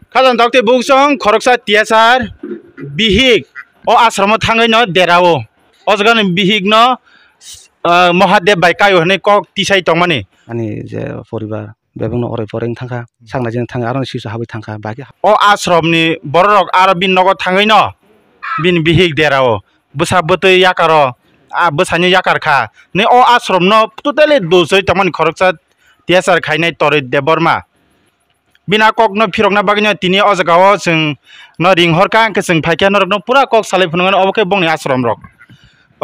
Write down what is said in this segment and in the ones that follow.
Kazan dokte buksong khoroksa tiasar bihik o asramo thangai no derao ojgan bihik no Mahadev bai kayo hne kok tisai tongmani ani je poribar bebang no ore poreng thangka sangna jeng thang aron sisu habai thangka bagi o asromni borok aro bin nogo thangai no bin bihik derao busa botoi yakaro busani yakar kha ne o asrom no totally dosoi tongmani khoroksa tiasar khainai tori deborma bina kok no phirokna bagino tini o jagao jeng no ringhorka ke jeng phaikya norok no pura kok salai phunungan oboke bongni ashram rok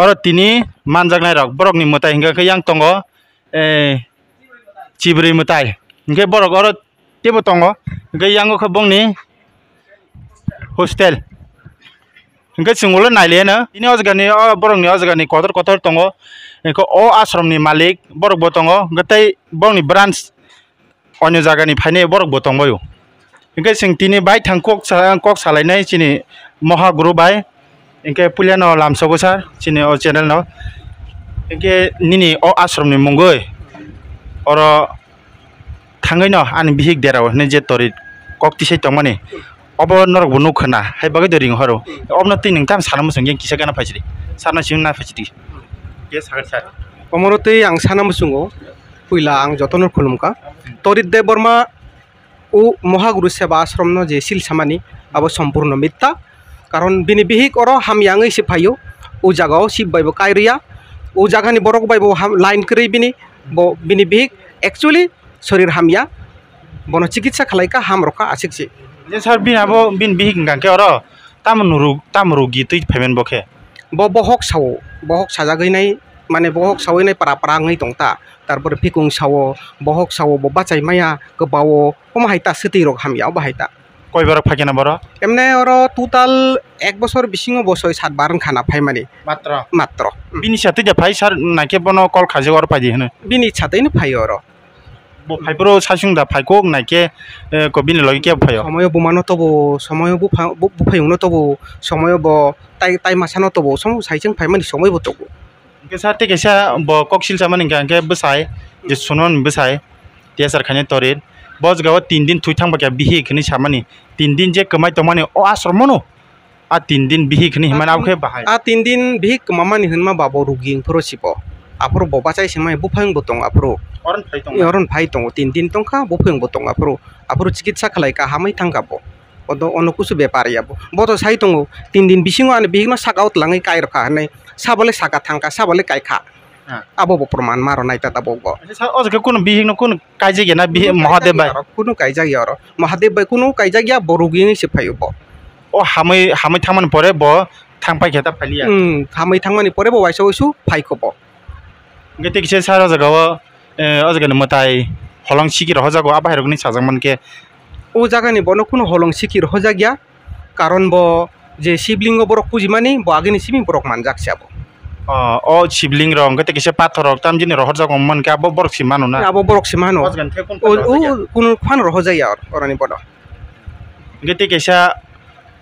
oro tini manjaknai rok borok ni mutai hingga ke yang tongo chibri mutai hingke borok oro tebo tongo hingke yango ke bongni hostel hingke singolo naile na tini o jagani borok ni o jagani kotor tongo hingke o ashram ni malik borok bo tongo gatai bongni branch onyo jaga ni phaine borok bo tongboyo hingke sing tini bai thang kok salainai chini Mahaguru bai hingke puliano lamsogo sar chini o channel no hingke nini o ashram ni mungoi oro thangai no ani bihik derao ne je tori kok tisai tongmani obo norok bo nukhana hai bagai do ring horo obno tin ning tam sanam sung yang kisa gana phachiri sarna sing na phachiri ke sagar sar omorote ang sanam sungo puila ang jotonor khulumka Torit Deborma o Mahaguru Seva Ashram no je sil samani abo sampurno mitta karon bini bihik oro ham yangai sipayo o jagao sib baibo kairia o jagani borok baibo line krei bini bo bini bihik actually sorir hamya bono chikitsa khalaika ham roka asikchi je sar bin abo bin bihik ngangke oro tamru gitui payment bokhe bo bohok sajagai nai মানে বহক সাওই নাই পারা ngai tongta তারপরে ফিকুং সাও বহক সাও bo bachai maya gobawo haita seti rok hamya bahaita koi barok phakena boro emne oro total 1 বছর bisingo bosoi 7 bar khana phaimani matro bini sate ja phai sar naike bono kol khaje or paji hne bini chhatei no phai oro bo phaipro sasung da phaiko naike ko bini logi ke phayo সময় বুমানো তবো সময় বুফাইউনো তবো সময় ব তাই মাসানো তবো সম সাইজং ফাইমানি সময় ব তবো ke sate ke sa bo koksil samani ke besai je sunon besai tiasar khane torit bos gawa 3 din thui thangba ke bihi khini samani 3 din je kamai tomani o asromono a 3 din bihi khini himana abkhe bahai a 3 din bihi kamamani hunma babo ruging pro sipo apro bo bachai semai bufang botong apro oron phai tong 3 din tongkha bufang botong apro chikitsa khalai ka hamai thangabo odo onokusu bepari abo boto sai tongo 3 din bisingo ane bihi no sakaut langai kai rokha ne sabole saka thangka sabole kai kha abo bo proman maro naita tabo go o jake kuno bihi no kuno kaije ge na bihi Mahadev bai kuno kaija gi oro Mahadev bai kuno kaija gi borugi ni se phayo bo o hamai thangman pore bo thangpai kheta phaliya hamai thangmani pore bo waisa usu phai ko bo gete kise saro jagawa o jake no mutai holong siki ro jago aba herogni sajangman ke o jaga ni bono kuno holong siki ro jagya karon bo je shibling borok pujimani bo ageni sibing borok manjak siabo o shibling rong gete kise pathor rok tamjini ro horjago man ke abo borok simano na abo borok simano o kuno khan ro hojaya orani bodo gete kise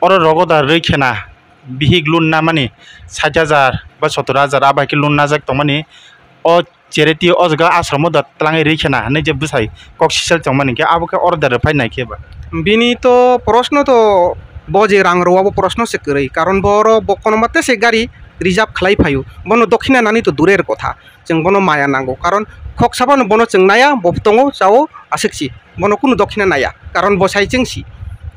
oro rogoda reikhena bihik lun na mani 60000 ba 17000 aba ke lun na jak tomani o charity o jaga asramo da tlangai reikhena ne je busai kok sisal tomani ke abo ke order phainai ke ba bini to proshno to boje rang ro abo proshno se korei karon boro bokono mate se gari reserve khlai phayu bono dokhina nani to durer kotha jeng bono maya nango karon khok sabano bono jeng naya bobtongo chao asekchi bono kuno dokhina naya karon bosai jengsi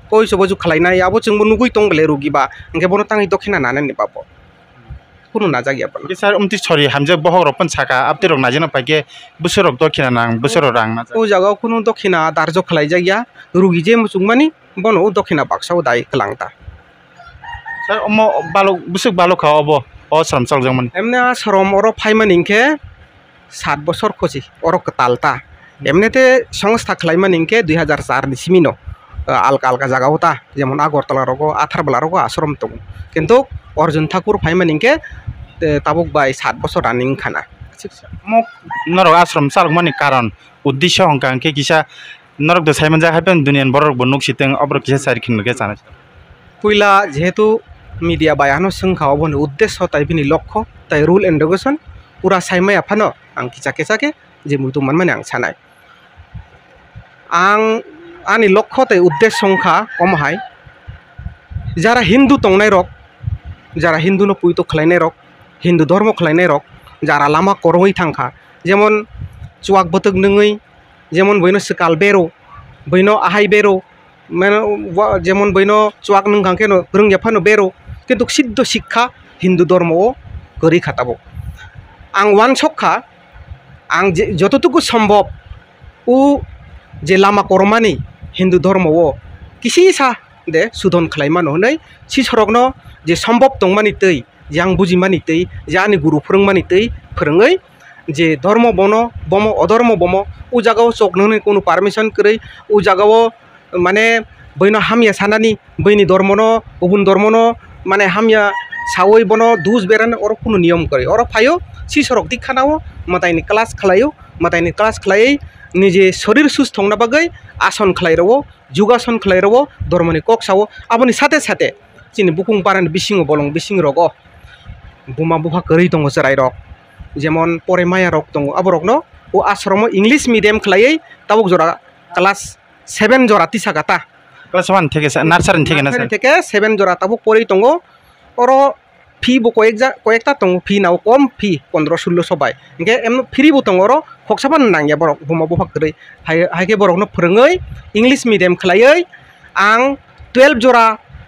koi soboju khlai nai abo jeng bono nugui tongle rugi ba engke bono tangi dokhina nanani babo kuno najagi abo ke sar umti sorry hamje bohok ropon saka apti rok najena paike busorok dokhina nang busoro rang na o jaga kuno dokhina darjo khlai jagya rugi je musungmani bono dokhina baksao dai klangta sar omo balok busuk balok kha obo o samsal jangman emne sarom oro phaimaningke 7 বছর khosi oro ketalta emnete সংস্থা khlaimaningke 2004 ni simino alka alka jaga hota jemon Agartala rogo Atharbalaa rogo ashram tongo kintu Arjun Thakur phaimaningke tabuk bai 7 বছর running khana mo norok ashram salok mani karon uddesho hongkang ke kisa norok do saimanja hapen dunian borok bo nuksiteng obrok kisa sarkin ke chana puila jehetu media bayano sengkha oboni uddesho tai bini lokho tai rule and regulation pura saimaya phano ang kicha kesake je muitu manmani ang sanai ang ani লক্ষ্য তাই উদ্দেশ্য সংখ্যা কম high যারা Hindu তংনাই rock যারা Hindu no পুইতো খালাইনাই rock Hindu ধর্ম খালাইনাই rock যারা লামা করoi থাংখা যেমন চুয়াক বতক নङै যেমন বইনো সকাল বেরো বইনো আহাই বেরো মানে যেমন বইনো চুয়াক নং খাংকে no রংয়াফানো বেরো কিন্তু সিদ্ধ শিক্ষা হিন্দু ধর্ম গরি খাতাবো आं वान सकखा आं যতটুকু সম্ভব ও যে লামা করমানি হিন্দু ধর্ম ও কিসি সা দে সুধন খালাইমানো হनै সি सरगनो যে সম্ভব তংমানি তৈ যে आं বুজিমানি তৈ যে आंनि गुरु फोरोंमानि तै फोरोङै যে ধর্ম বন বম অধর্ম বম ও জায়গাও চকনनै কোনো পারমিশন কरै ও জায়গাও মানে বইনো হামিয়া সানানি বইনি ধর্মনো গুবুন ধর্মনো মানে হামিয়া সাवै বনো দুজ বেরান অর কোনো নিয়ম করে অর ফাयो সি সরক দিখানাও মাতাইনি ক্লাস খালাयो মাতাইনি ক্লাস খালাই নিজে শরীর সুস্থ হংনা বাগै আসন খালাইরো যোগাসন খালাইরো ধর্মনি কক সাও আবনি সাথে সাথে চিনি বুকুং পারান বিসিং বলং বিসিং রগ বুমা বুফা কरै দङ जराय रक যেমন পরে মায়া রক দङ আব রকনো ও আশ্রম ইংলিশ মিডিয়াম খালাই তাবুক জরা ক্লাস 7 জরা তিসা গাতা ক্লাস 1 থেকে নার্সারি থেকে না স্যার থেকে 7 জরা তাবুক পরে দङ অর ফি বো কয়েকটা দङ ফি নাও কম ফি 15-16 সবাই ইনকে এম ফ্রি বো দङ रो खक्साबान नांगिया बरक बुमा बुफा करै हायके बरकनो फोरोङै इंलिश मिडियाम खालायै आं 12 जरा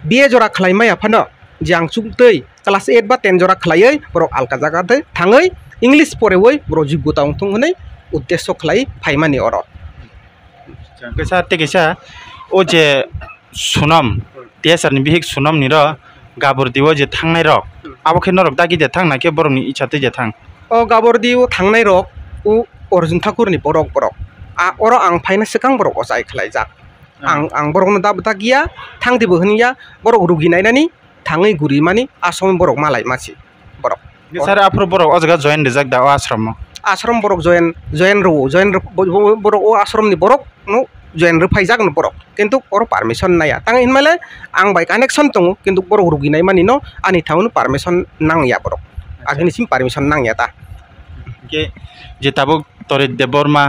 बीए जरा खालायमाया फानो जे आं सुंतै क्लास 8 बा 10 जरा खालायै बरक आलका जागादै थाङै इंलिश परेवै बर जिगुता उंथुं हनै उद्देश्य खालाय फाइमानि अर गसा तेगेसा ओ जे सुनम तेसारनि बिहिक सुनम नि र गाबुर दिव जे थांनाय रक आबोखे नरक दागि जे थांना के बरनि इच्छाते जे थां ओ गाबुर दिव थांनाय रक उ अर्जुन ठाकुरनि बरक अर आं फाइना सिगां बरक अजाय खालायजाक आं बरकनो दा गिया थांदिबो होनिया बरक रुगिनायनानि थाङै गुरिमानि आश्रम बरक मालाय मासि बरक सर आफ्रो बरक अजगा जয়েन देजाक दा आश्रम बरक जয়েन बरक ओ आश्रमनि बरक नो जয়েन रफायजाक न बरक किन्तु अर पारमिशन नाया तां इनमाले आं बाय कानेक्शन दङ किन्तु बरक रुगिनाय मानि न आनि थाउनो पारमिशन नांया बरक आगनिसिम पारमिशन नांया ता के जे ताबुक तरे देबरमा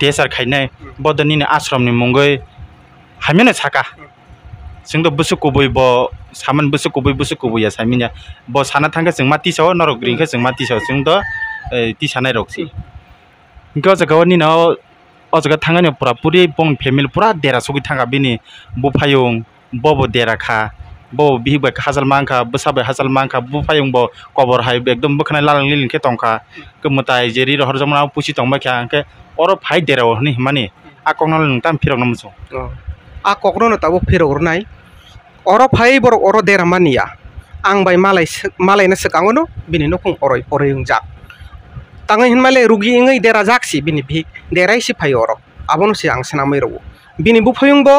तेसार खायनाय बदनि आश्रमनि मुंगै हामिने साका जोंद बुसु कुबै ब सामान बुसु कुबैया सामिना ब साना थांगा जों मा तिसाव नरक ग्रिंखा जों मा तिसाव जोंद तिसानाय रक्सि इनका जगावनि न अजगा थांगानि पुरा पुरि बं फेमिलि पुरा देरा सगि थांगा बिनि बुफायं बबो देराखा ब बिहिबाय हाजाल मांखा बसाबाय हाजाल मांखा बुफायं ब कबर हाय एकदम बखनाय लालां लिलिंखे तंखा कमताय जेरि रहर जमना पुसि तंबाय ख्या अंके अर फाइ देराव हनि माने आकंनाल नोंताम फिरगन मुसु आ ककनो ताबो फिरगरनाय अर फाइ बर अर देरा मानिया आं बाय मालायना सकांगनो बिनि नखं अरय परें जा ताङै हिनमाले रुगि इंगै देरा जाक्सि बिनि भिक देराय सिफाय अर आबनो से आं सनामै रव बिनि बुफायं ब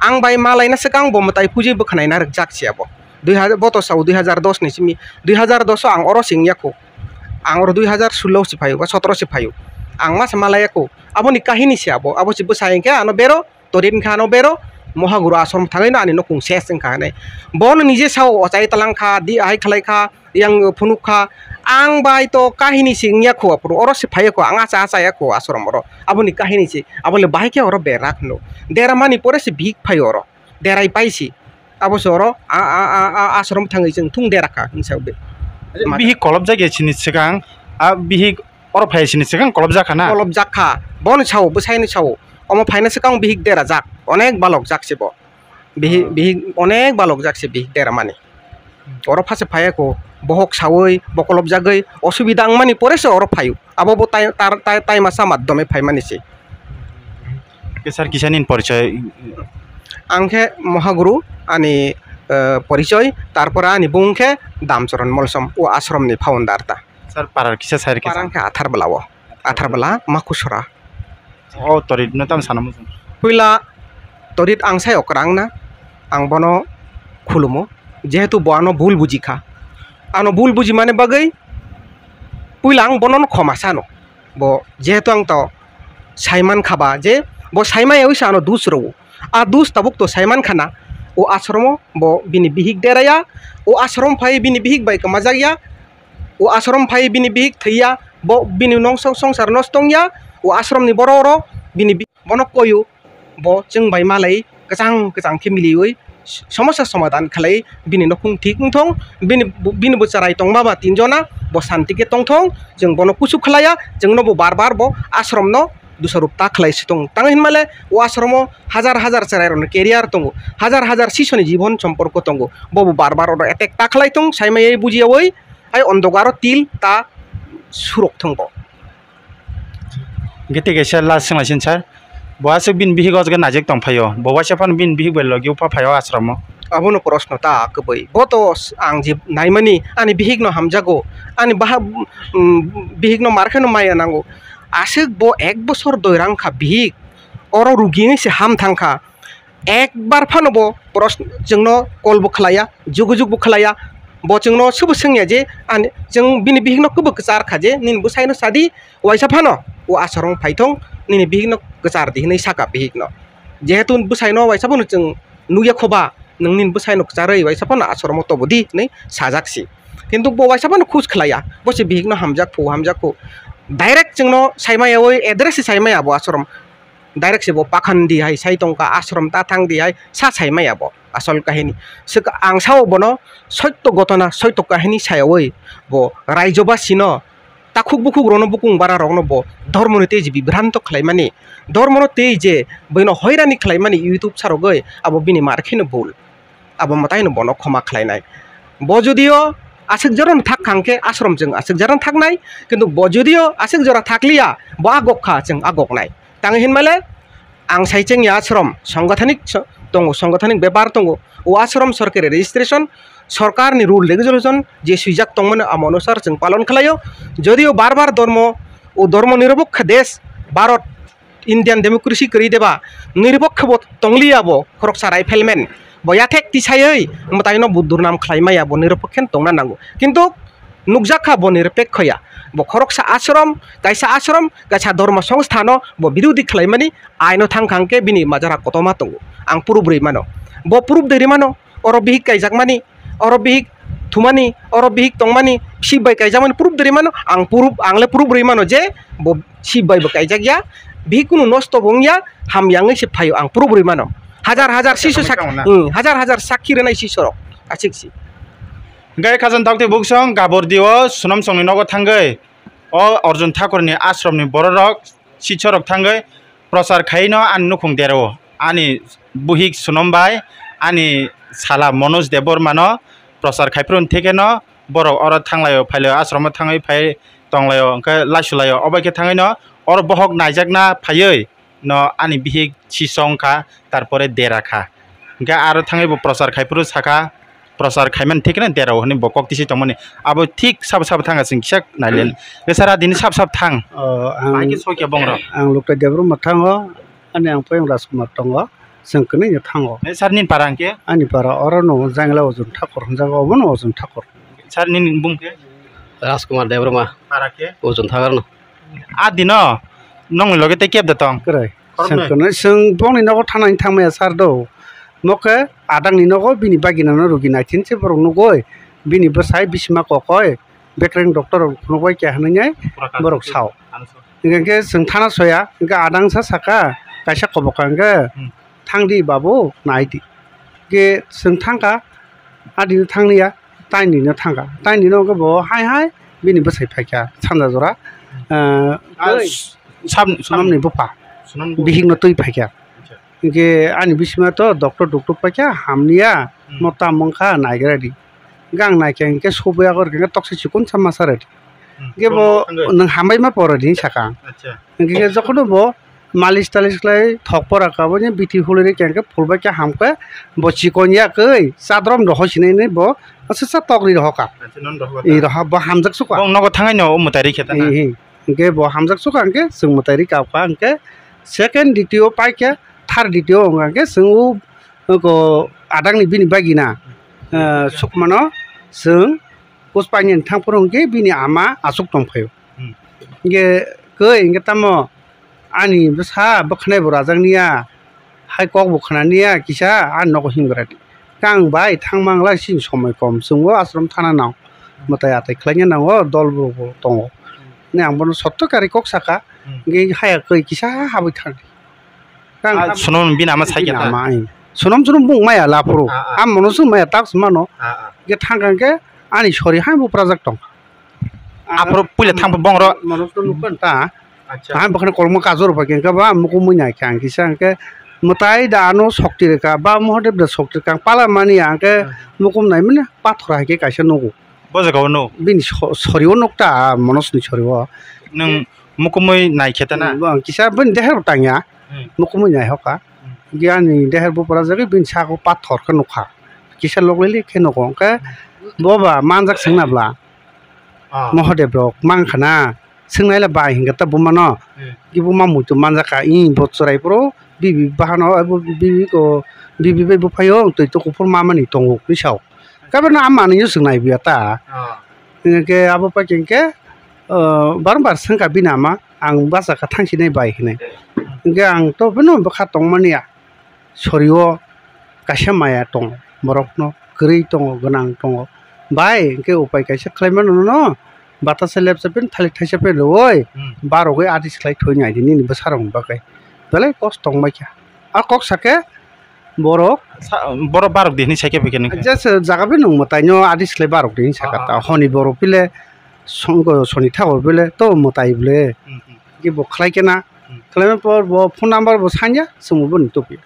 आं बाय मालायना सकां ब मताय पुजि बखनाय ना रक जाक्सियाबो 2010 नि सिमि 2010 आं अर सिंयाखौ आं अर 2016 सिफायो बा 17 सिफायो आं मास मालायाखौ आबोनि काहिनि सियाबो आबो सिबो सायंके आनो बेरो तरिन खानो बेरो महागुरु आश्रम थाङैनो आनि नखं सेस जोंखा हनै बन निजे साव अचाय तलांखा दि आहाय खालायखा yang phunukha ang bai to kahini singya ko apro oro se phaye ko anga cha cha ya ko asoram oro aboni kahini si abole bai ke oro berak no dera mani pore se big phaye oro derai paisi abo soro a asoram thangai jeng thung deraka hinsabe bihi kolop jage chini sigang a bihi oro phaye chini sigang kolop jakha na kolop jakha bon chau busaini chau omo phaina sikang bihi dera jak onek balok jaksebo bihi onek balok jakse bihi dera mani oro phase phaye ko বহক সাওই বকলব জাগৈ অসুবিধা আংমানি পরেছে or ফায়ু আবো তাই মাসা মাধ্যমে ফাইমানিছে sir কিসানিন পরিচয় আংখে মহাগুরু আনি পরিচয় তারপর আনি বুংখে দামচরণ মলসম ও আশ্রমনি ফাউন্ডার তা স্যার পারার কিসা স্যার কিসা পারাংখে আথারবলা মাকুসরা ও তরিত নতাম সানামু পইলা তরিত আংসাই অকরাং না আং বনো খুলুমো যেহেতু বনো ভুল বুঝিখা ano bul buji mane bagai puilang bonon khomasano bo jehetu ang to saiman khaba je bo saimai oisa ano dus ro a dus tabuk to saiman khana o ashromo bo bini bihik deraya o ashrom phai bini bihik bai kamajagya o ashrom phai bini bihik thaiya bo bini nongsar nostongya o ashrom ni bororo bini bonok koyu bo jeng bai malai kecang ke miliui समस्या समाधान खालाई बिनि नखुं ठीक थं बिनि बोचाराय तंग माबा तीनजना बो शांति के तंग थं जों बनो कुसु खलाया जों नो बार बार बो आश्रम नो दूसरा रूप ताखलाई सितों तांग हिनमाले वो आश्रमो हजार चराय रन केरियर तंगो हजार शिशुनि जीवन सम्पर्क तंगो बो बार बार और अटैक ताखलाई तंग साइमाय बुजिया वई आय अंधकारो तिल ता सुरक थंगो गेते गेसा लास्ट सिंलासिन सर बहासो बिन बिहि गजगा नाजेक तंफायो बवासाफान बिन बिहि बेल गिउ फाफायो आश्रम अबनो प्रश्न ता कबै बतो आं जे नाइमानि आनि बिहिग न हामजागो आनि बाहा बिहिग न मारखेनो माया नांगो आसुक बो एक बছর दयरां खा बिहिग अर रुगिनि से हाम थांखा एक बार फानो बो प्रश्न जोंनो कल बो खलाया जुग जुग बो खलाया बो जोंनो सब सोंया जे आनि जों बिनि बिहिग न कबो कचार खाजे निन बो साइनो सादी वाइसा फानो ओ आसरं फाइथं निनि बिहिग न कचार दिनै साका बिहिग न जेहेतु बुसाइनो वाइसा बनो जों नुया खबा नोंनिन बुसाइनो कचारै वाइसा फानो आसरम तो बदि नै साजाकसि किन्तु बो वाइसा फानो खुस खलाया बसे बिहिग न हामजाखौ डायरेक्ट जोंनो साइमायावै एड्रेस साइमाया बो आश्रम डायरेक्ट से बो पाखान्दी हाय साइतंका आश्रम ताथां दी हाय सा साइमाया बो आसल काहिनी सक आंसाव बनो सत्य घटना सत्य काहिनी सायावै बो रायजोबासिनो ताखुक बुखुक रनो बुकुं बारा रनो बो धर्मनि तेज बिभ्रांत खलाइमानि धर्मनो तेजे बैनो हैरानि खलाइमानि यूट्यूब सारगै आबो बिनि मारखिनो भूल आबो मताइनो बनो क्षमा खलाइनाय बो जुदियो आसक जरन थाक खांके आश्रम जों आसक जरन थाकनाय किन्तु बजुदियो आसक जरा थाकलिया बो आगखा जों आगकनाय तांग हिनमाले आं साइचेंनि आश्रम संगठनिक दंगो संगठनिक व्यापार दंगो ओ आश्रम सरकारि रेजिस्ट्रेशन सरकारनि रूल रेगुलेशन जे सुइजाक तंमोन आम अनुसार जों पालन खालायो जदियो बार बार धर्म ओ धर्म निरपेक्ष देश भारत इंडियन डेमोक्रेसी करी देबा निरपेक्ष बो तंगलिया बो खरकसा राइफेलमेन बयाथेक तिसायै मताइनो बुद्धुर नाम खलाइमाया बो निरपेक्षन तंगना नांगो किन्तु नुकजाखा बो निरपेक्षया बो खरकसा आश्रम गाइसा धर्म संस्थानो बो विरोधी खलाइमानि आइनो थांखांके बिनि माजारा कतमा तंगो आं प्रुफ रैमानो बो प्रुफ दैरिमानो अर बिहिक गाइजाकमानि अर बिहिक थुमानि अर बिहिक तंगमानि सिबाय गाइजाकमानि प्रुफ दैरिमानो आंले प्रुफ रैमानो जे बो सिबाय बो गाइजाकया बिहिक कुनु नष्ट बंगिया हामयांगै से फायो आं प्रुफ रैमानो हजार शिशु हजार साखी रेनाय शिशु आसिकसि गाय खाजन थाकते बुकसं गाबर दिओ सुनम संनि नगो थांगै अ अर्जुन ठाकुरनि आश्रमनि बररक शिक्षरक थांगै प्रचार खाइनो आनि नुखुं देरो आनि बुहिक सुनमबाय आनि साला मनोज देबरमानो प्रचार खाइफ्रुन थेकेनो बरक अर थांलायो फाइलो आश्रम थांगै फाइ तंलायो ओंका लासुलायो अबायके थांगैनो अर बहक नायजाकना फायै न आनि बिहिक सिसंखा तारपरे देराखा ओंका आरो थांगैबो प्रचार खाइफ्रु साखा प्रचार खाइमान थेकेनो देराव हनि बकक तिसि तंमोनि आबो ठीक साब थांगासिं खिसाक नाइलेन बेसारा दिनि साब थां आंनि सकिया बंग्र आं लुक्ता देब्रु मथांगो आनि आं पयं राजकुमार तंगो जोंखौनो थांगो सार निन पारा आंके आनि पारा अर न जांगला अजुन ठाकुर जागा अबन अजुन ठाकुर सार निन बुंके राजकुमार देब्रमा पाराके अजुन थागरनो आदिन नंग लगे ते केब दतं करे जोंखौनो जों बंनि नगो थानानै थांमाया सार दौ मके आदांनि नगो बिनि बागिनानो रुगि नाइथिनसे बरक नगय बिनि बसाय बिसिमा ककय बेक्रें डक्टर नगय के हनैय बरक साव इंगे जों थाना सया इंगे आदांसा साका कायसा कबकांगे थांदि बाबु नायदि के जों थांगा आदिनो थांनिया टाइनिनो थांगा टाइनिनो गबो हाय बिनि बसाय फायका सानजा जरा साब सुनामनि बपा बिहिंनो तुइ फायका इंगे आनि बिसिमा तो डक्टर फायका हामनिया मता मंखा नायग्रादि गां नायके इंगे सबया गर इंगे तक्सि सिकुन समासारदि इंगे बो नों हामबाय मा परदि साका इंगे जखनो बो मालिस तालिसलाय थक पराकाबो ने बिति हुलरि केंगे फुलबाय के हामके बो चिकनिया कै साद्रम दहसिनै ने बो अससा तगरि रहका इ रहा बो हामजक सुका नगो थांगाय न मुतारि खेता इंगे बो हामजक सुका इंगे जों मुतारि कावका इंगे सेकेंड द्वितीय पाइके थार द्वितीय इंगे जों को आदांनि बिनि बागिना सुकमानो जों पुष्पानि थांफोरंगे बिनि आमा आसुक दंफायो इंगे कै इंगे तामो आनि बसा बखनाय बराजांनिया हायकक बखनानिया किसा आन नगो हिंग्रादि गां बाय थांमांला सिन समय कम जोंबो आश्रम थाना नाव मताय आताय खलायनो नांगो दलबो दङ ने आंबो सत्तकारी कक साका गे हाया कै किसा हाबै थांदि sunom bina ama sai kita sunom bung maya lapro am monosu maya tax mano ge thangkan ke ani sori ha bu project tong apro pule thang bongro monosu nukan ta ha bakne kolmo kajor bagen ka ba muku munya kyang kisang ke mutai dano shokti ka ba mohdeb da shokti ka pala mani angke mukum nai mene pathora ke kaisa nugu boja gaw no bini soriwo nokta monos ni soriwo nang mukumoi nai kheta na bang kisa bin deher tangya mukumoi nai hoka giani deher bu project bin sako pathor ka nokha kisa loglele ke noko ke boba manjak singnabla mohdeb rok mangkhana singnai la bai hinga ta bumano gibu mamu tu manjaka I botsorai pro bibi bahano abo bibi ko bibi be bu phayo to to ko mama ni tongo pisau kabana amani yusungnai biata ke abo pa kenke barbar sangka binama ang basa ka thangsinai bai hine ge ang to beno bakha tongmania soriwo kasamaya tong borokno grei tongo ganang tongo bai ke upai kaisa khlaimano no batase lepsepen thalik thaisepe loi baro ge adis khlai thoinai dini basarong bakai belai kos tong mai kya a kok sake borok barok dini sake begini jas jagabe nong matai no adis khlai barok dini sakata honi borok pile songo soni thagor bele to matai bele ge bo khlai kena khlaime por bo phone number bo sanya sumu bon topi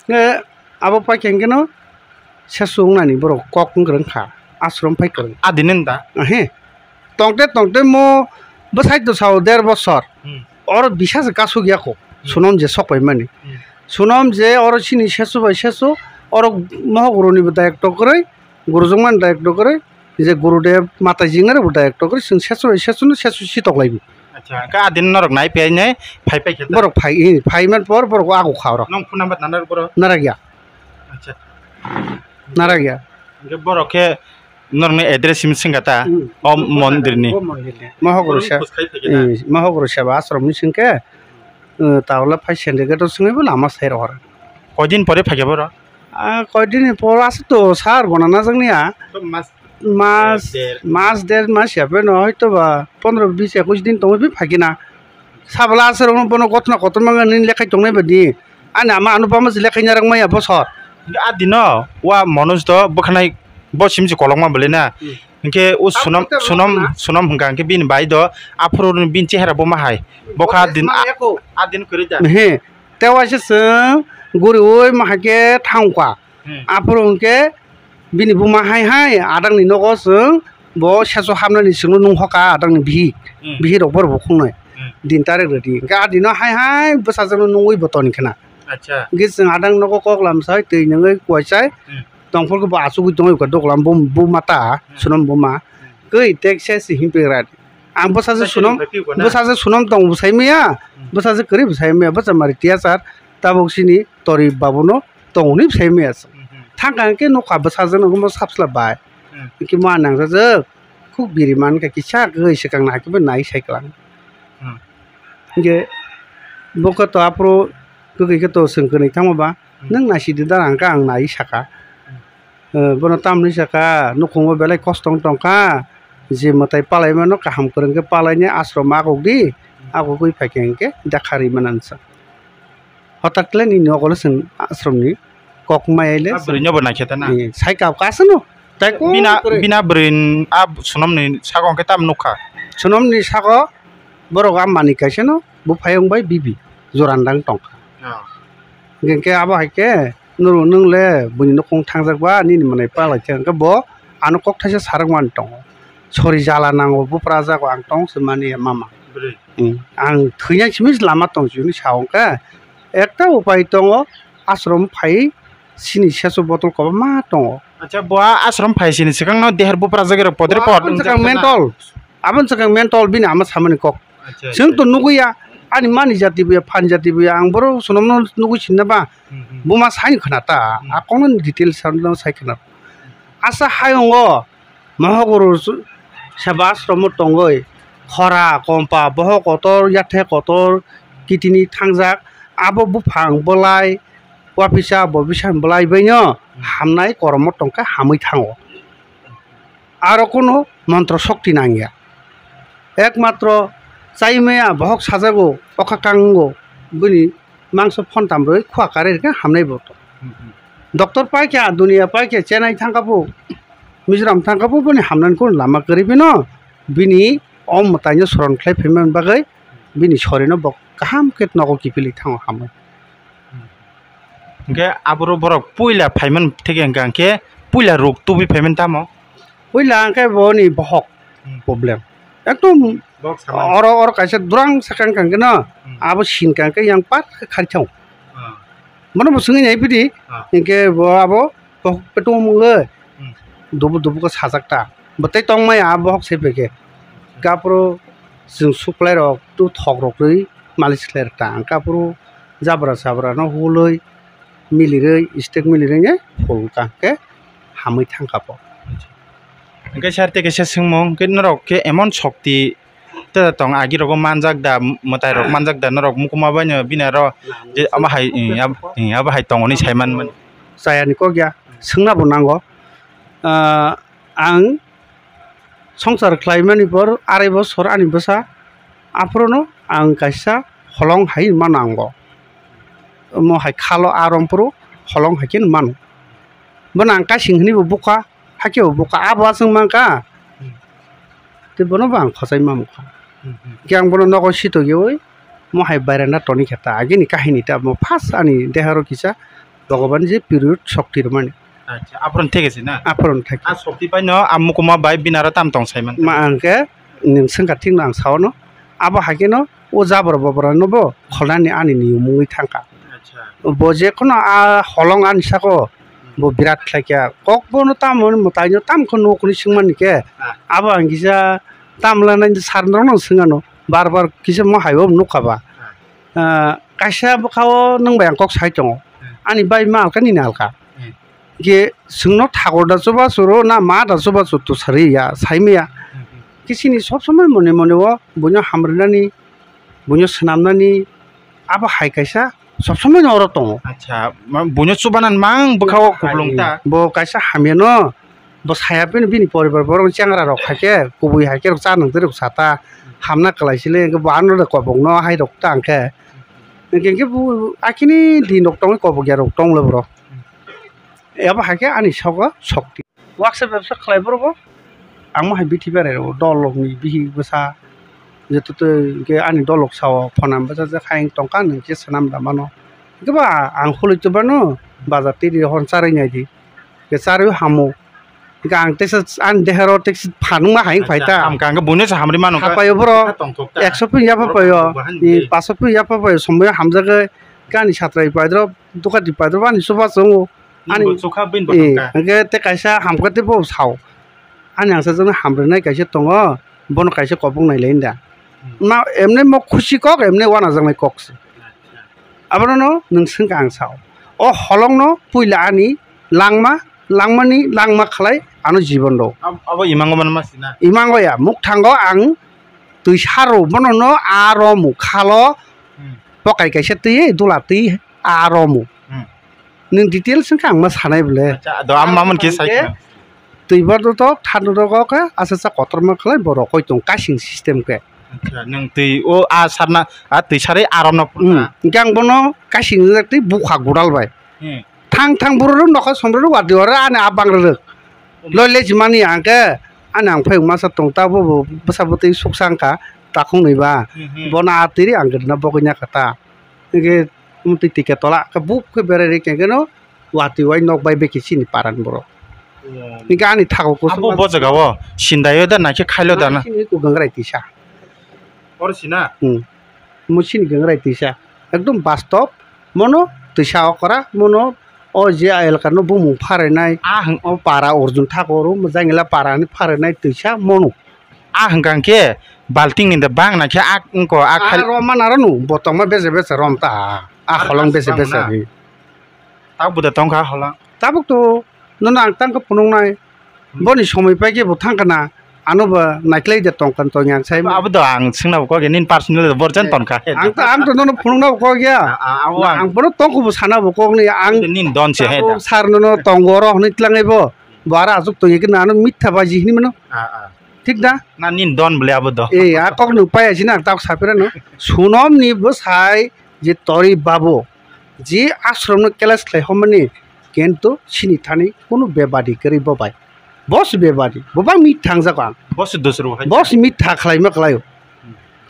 ne abo pa kengeno sesung nani borok kok ngreng kha ashram pai kar adinen da he tongte mo basai to saw der bosor or bisas kasu gya ko sunom je sokai mani sunom je or sini shesu bai shesu or mohoguroni bada ek tokrai gurujungman da ek tokrai je gurudev mata jingar bada ek tokrai sun shesu shesu no shesu si toklaibi acha ka adin norok nai pe nai phai pai kheta borok phai man por borok ago khawra nong phone number nanar boro naragya acha naragya ge borok ke norne address sim singata o mondir ni mahoguru seba ashram ni singke taula phai sende gato singai bol ama sai rohar kodin pore phage boro koidin por as to sar gonana jangnia mas der mas yabe no hoyto ba 15 20 21 din tomi phagina sabla ashram bono kotna kotmanga nin lekhai tongnai badi ani ama anupama lekhai narang maya bosor adino wa manoj do bokhnai bo simsi kolongma bolena inke u sunom hungka ke bin bai do afro bin chehra bo mahai bokha adin kuri ja he tewase guri oi mahake thangkwa afro ke bini bu mahai hai adang ni nogo bo seso hamna ni sunu nung hoka adang ni bihi rok bor bo khungnai din tare redi ga adino hai basajano nungoi botoni khana acha gis adang nogo koklam sai tei nangai kwaisai tongfol ko ba asu dong ko doklam bu mata sunom buma kei texas himperat ang basa sunom tong busai meya basa keri busai meya basa mari tiasar tabok sini tori babuno tongni busai meya thangkan ke nokha basa jano mo sapsla bai ki ma nang sa khuk biriman ka kisa gei sekang na ki nai saiklang ge boko to apro kei ke to sengkeni thangma ba nang nasi didarang ka ang nai saka bono tamni saka nukhungo belai kostong tongka je matai palai mano kaham kurang ke palai nya ashram agogdi agogoi phakengke dakhari manansa hotakle ni nogole sen ashram ni kokmaile brinyo bana kheta na sai kap kasano tai ko bina brin ab sunom ni sagong ke tam nukha sunom ni sago borok amani kaiseno bu phayong bai bibi jorandang tongka gengke aba haike nuru nungle buni nokong thangjak ba ni manai palai chang ka bo anu kok thaisa sarangwan tong sori jala nango bu praja ko ang tong semani mama ang thuinya simis lama tong juni saung ka ekta upai tongo ashram phai sini seso botol ko ma tongo acha bo ashram phai sini sikang no dehar bu praja ge podre pod abon sakang mentol bini ama samani kok sing to nuguya ani mani jati buya phan jati buya ang boro sunom no nugu sinna ba buma sain khanata akon detail sanno sai khana asa hayongo mahoguru sabas romo tongoi khora kompa boho kotor yathe kotor kitini thangjak abo bufang bolai wapisa bobisan bolai baino hamnai kormo tongka hamui thango aro kono mantro shokti nangya ekmatro চাইমেয়া বহক সাজাগো অকাকাঙ্গো বনি मांस fun तामब्रै खुवा कारे के हामनाय बतो doctor पाय क्या दुनिया पाय क्या चेन्नई थांगाबो मिजोराम थांगाबो बनि हामनान को लामा करिबि न बिनि अम मतायनो सरन ख्लाय फेमन बागै बिनि सरेनो बक गाहाम केत नगो किपिलि थांग हामो के आबरो बरक पुइला फाइमन थेगे गांके पुइला रोग तुबि फाइमन तामो पुइला के बनि बहक प्रॉब्लम एकदम और कैसे दुरां साकां कांगे न आबो सिन कांगे yang pat खारिथाव मनो बसुङै नाय बिदि इनके आबो बहक पेटो मुङो दुबु दुबु को साजाकता बतै तंमाय आबो हक सेबेके गाप्रो जों सुप्लाय रक तु थक रकै मालिस क्लेरता गाप्रो जाब्रा साब्रा न होलै मिलिरै स्टेक मिलिरै ने फलका के हामै थांखापो के सारते के सेसमं के नरक के एमन शक्ति त तंग आगि रक मानजाक दा मताय रक मानजाक दा नरक मुकुमा बायनो बिनार जे आमा हाय अब हाय तंगनि सायमान मन जायानि को गया सोंना बनांगो आं संसार क्लाइमानि पर आराय बसर आनि बसा आफ्रोनो आं कायसा हलं हाय मानांगो मो हाय खालो आरमप्रो हलं हायकिन मान बना आं कासिंहनि बुका हाकेव बुका आबा जों मांका ते बनो बां खसाय मामुखा के आं बनो नगो सितो गेवै मो हाय बायराना टनि खेता आगिनि काहिनि ता मो फार्स्ट आनि देहारो किसा भगवान जे पिरियड शक्तिर माने अच्छा आपरन थेगेसि ना आपरन थेग आ शक्ति पाइनो आमुकुमा बाय बिनार ताम तंग सायमान मा आंके नों सोंगाथिं आं सावनो आबो हाकेनो ओ जाबर बबर नबो खलानि आनि नियमुङै थांका अच्छा बजे खनो आ हलं आनि साको बो बिराट खायका ककबोनो तामन मतायनो तामखौ नखनि सिंमानिके आबो आं किसा तामलानाय सारनरनो सोंगानो बार बार किसा म हायबो नखाबा कायसा बखाव नों बाय कक साइटङ आनि बाय मालका नि नालका के सोंनो थागरदा जबा सरो ना मा दा जबा जतो सारिया साइमिया किसिनि सब समय मने मने वो बुनो हामरनानि बुनो सनामनानि आबो हाय कायसा सब समय नरो तङ अच्छा बुनो सुबानान मां बखाव कुबलंता बो कायसा हामेनो बो सायापेन बिनि परिबार बर चांगरा रख खाके कुबुय हाके रख चानंग दे रख साता हामना कलाइसिले बानो द कबंगनो हाय रख तांके के बु आखिनि दिन डक्टङ कबगिया रख तंले ब्रो एबा हाके आनि सगा शक्ति वाक्स व्यवसाय खलाइबरबो आं माहाय बिथि बेरे दलगनि बिहि बसा जेतुते के आनि दलग साव फनाम बसा जे खायं टंका नोंके सनाम दामानो गोबा आं खलैतबानो बाजार तिरि हन चारै नायदि के चारै हामो गां तेस आन देहरो टेक्स फानु मा हायं फाइता आम गांगे बुनो हामरि मानो हापायो ब्रो 100 फैया पापायो 500 फैया पापायो समय हामजागे गानि सात्राय पाइद्र दुकाति पाइद्र बानि सुबा जों आनि सुखा बिन बटका के ते कायसा हामखते बो साव आनि आंसा जों हामब्रनाय कायसे दङ बन कायसे कबुं नायलायनदा ना एमने म खुसि कक एमने वाना जोंनाय कक्स आबरनो नोंसों गां साव अ हलंनो पुइला आनि लांमानि लांमा खलाय आनो जीवन दो अब इमांगमन मासिना इमांगया मुख थांगो आं तुइ सारो बननो आरमु खालो पकाय कायसे तै दुला तै आरमु नों डिटेल्स आं मा सानाय बले अच्छा द आम मामन के साइ तैबार तो थानो दो का आसा कतरमा खलाय बर कयतं कासिं सिस्टेम के अच्छा नों तै ओ आ सारना आ तै सारै आरमना गां बनो कासिं तै बुखा गुडालबाय थां बुरो नखा समब्रो वादिवारा आने आबांग्रो लले जिमानि आंके आने आं फै मासा तंता बो बसाबतै सुखसांका ताखुंनैबा बना आतिरि आंगदना बगैना खाता के मुति टिके तला के बुक के बेरे केगनो वाति वाइ नक बाय बेकिसिनि पारान ब्रो नि गानि थागो को अब बजगाव सिन्दायो दा नाके खाइलो दाना को गंगराय तिसा परसिना मुसिनि गंगराय तिसा एकदम वास्तव मनो तिसा करा मनो ओ जे आयल कानो बुमु फारेनाय आ हं ओ पारा अर्जुन थागरो मोजाङैला पारानि फारेनाय तिसा मनो आ हंगांके बाल्टिं निंदा बां नाके आ को आ खाइ रमान आरनु बतमा बेसे बेसे रमता आ हलं बेसे बेसे ता बुदा तंखा हला ताबुक तो नना आं तांखौ फुनंनाय बनि समय पाइके बथांकना आनोबा नाइक्लै दे तंकन तो यां साइ अब द आं सिंनाव को गेनिन पर्सनल बरजन तनखा आं तो ननो फुनंनाव को गया आं बनो तंखौ सानाबो कोगनि आं निन दन से हे सार ननो तंगरो हनितलाङैबो बारा आजुक तो यके नानो मिथ्या बाजि हिनि मनो ठीक दा ना निन दन बले अब द ए आ कक नु पायासि ना ताक सापेरा न सुनम नि बो साइ যে তরি বাবু যে আশ্রম ক্লাস খাইহমানি কিন্তু সিনি থানি কোনো বেবাদি করি ববাই বস বেবাদি ববা মিট থাংজাক আं बस दोस्रो है बस मिठा खालायमा खालायो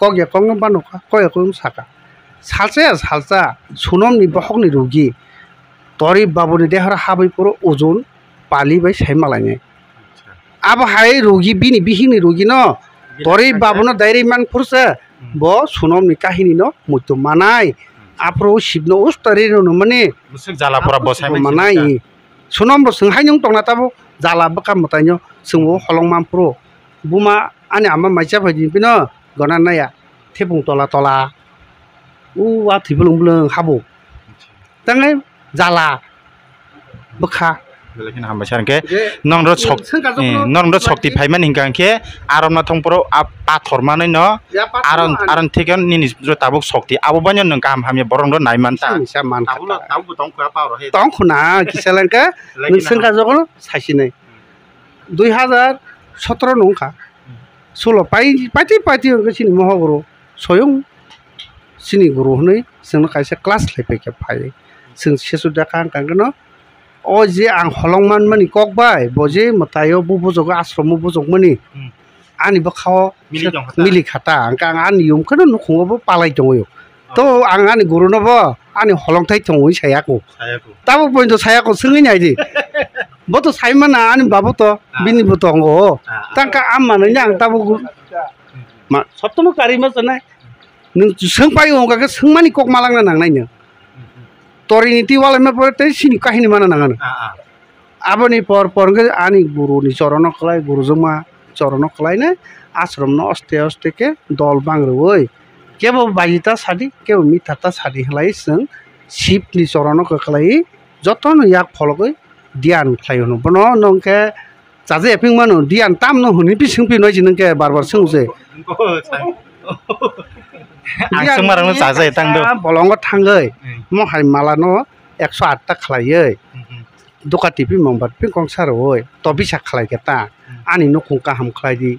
कगे कङ बानोखा कगे कङ साका सालसा सुनमनि बहकनि रोगि तरि बाबुनि देहरा हाबै पुरो ओजन पाली बाय सायमालायने अब हाय रोगि बिनि बिहिनि रोगि न तरि बाबुनो दाइरे मान फुरसे ब सुनमनि काहिनि न मुतो मानाय आप्रो सिबनो उस्तरि न माने मुसुक जालाफोरा बसाय मानाय सुनम ब सोंहाय नों तंना ताबो जाला बका मतायनो सोंबो हलंमान पुरो बुमा आनि आमा माइसा बायदि बिनो गना नाया थेपुं तला तला वा थिबुलुं बुलुं हाबो तांगे जाला बखा बेलेखिन हामबाय सार के नंर शक्ति फाइमान हिंगा के आरमना थंपरो पाथर माने न आरन थेगन निनि ताबुक शक्ति आबो बान्य नों काम हामि बरंद नायमानता ताबु तंखा पावर हे तंखना किसालांका नों सोंगा जगन सासिनै 2017 नंखा सल' पाइति सिनि महगुरु स्वयं सिनि गुरु हनै जोंनो खायसे क्लास लायफैखे फायो जों सेसु दाखा कांगन अ जे आं हलंमान मानि ककबाय बजे मतायो बुबुजग आश्रम बुजगमनि आनि बखाव मिलि खाता आं आनि यमखनो नखंबो पालाय दङयो तो आं आनि गुरुनबो आनि हलंथाय दङै सायाको ताबो बयनो सायाको सोङै नायदि बतो साइमाना आनि बाबो तो बिनि बतो अंगो तांका आम्मानो आं ताबो मा सप्तम कारिमा जनाय नों सोंपाय अंगा के सोंमानि कक मालांना नांनायनो तरिनि तिवालमा परते सिनि काहिनि माना नाङानो आबनि पर आनि गुरुनि चरण खलाय गुरुजमा चरण खलायने आश्रम न अस्ते के दल बांग्रवै केबो बाजिता सादि केबो मिथाता सादि हलाय जों शिवनि चरण खलाय जतन याक फलगै ध्यान खालायनो बनो नंके जाजे एपिं मानो ध्यान ताम न हुनि बिसिं पिनय जिनके बार सोंजे आं मारनो जाजे तांदो बलंग थांगै महाय मालानो 108 ता खालायै दकाति पि मंबात पि कंसारoi तो बिसा खालायगेता आनि नखं काहाम खालायदि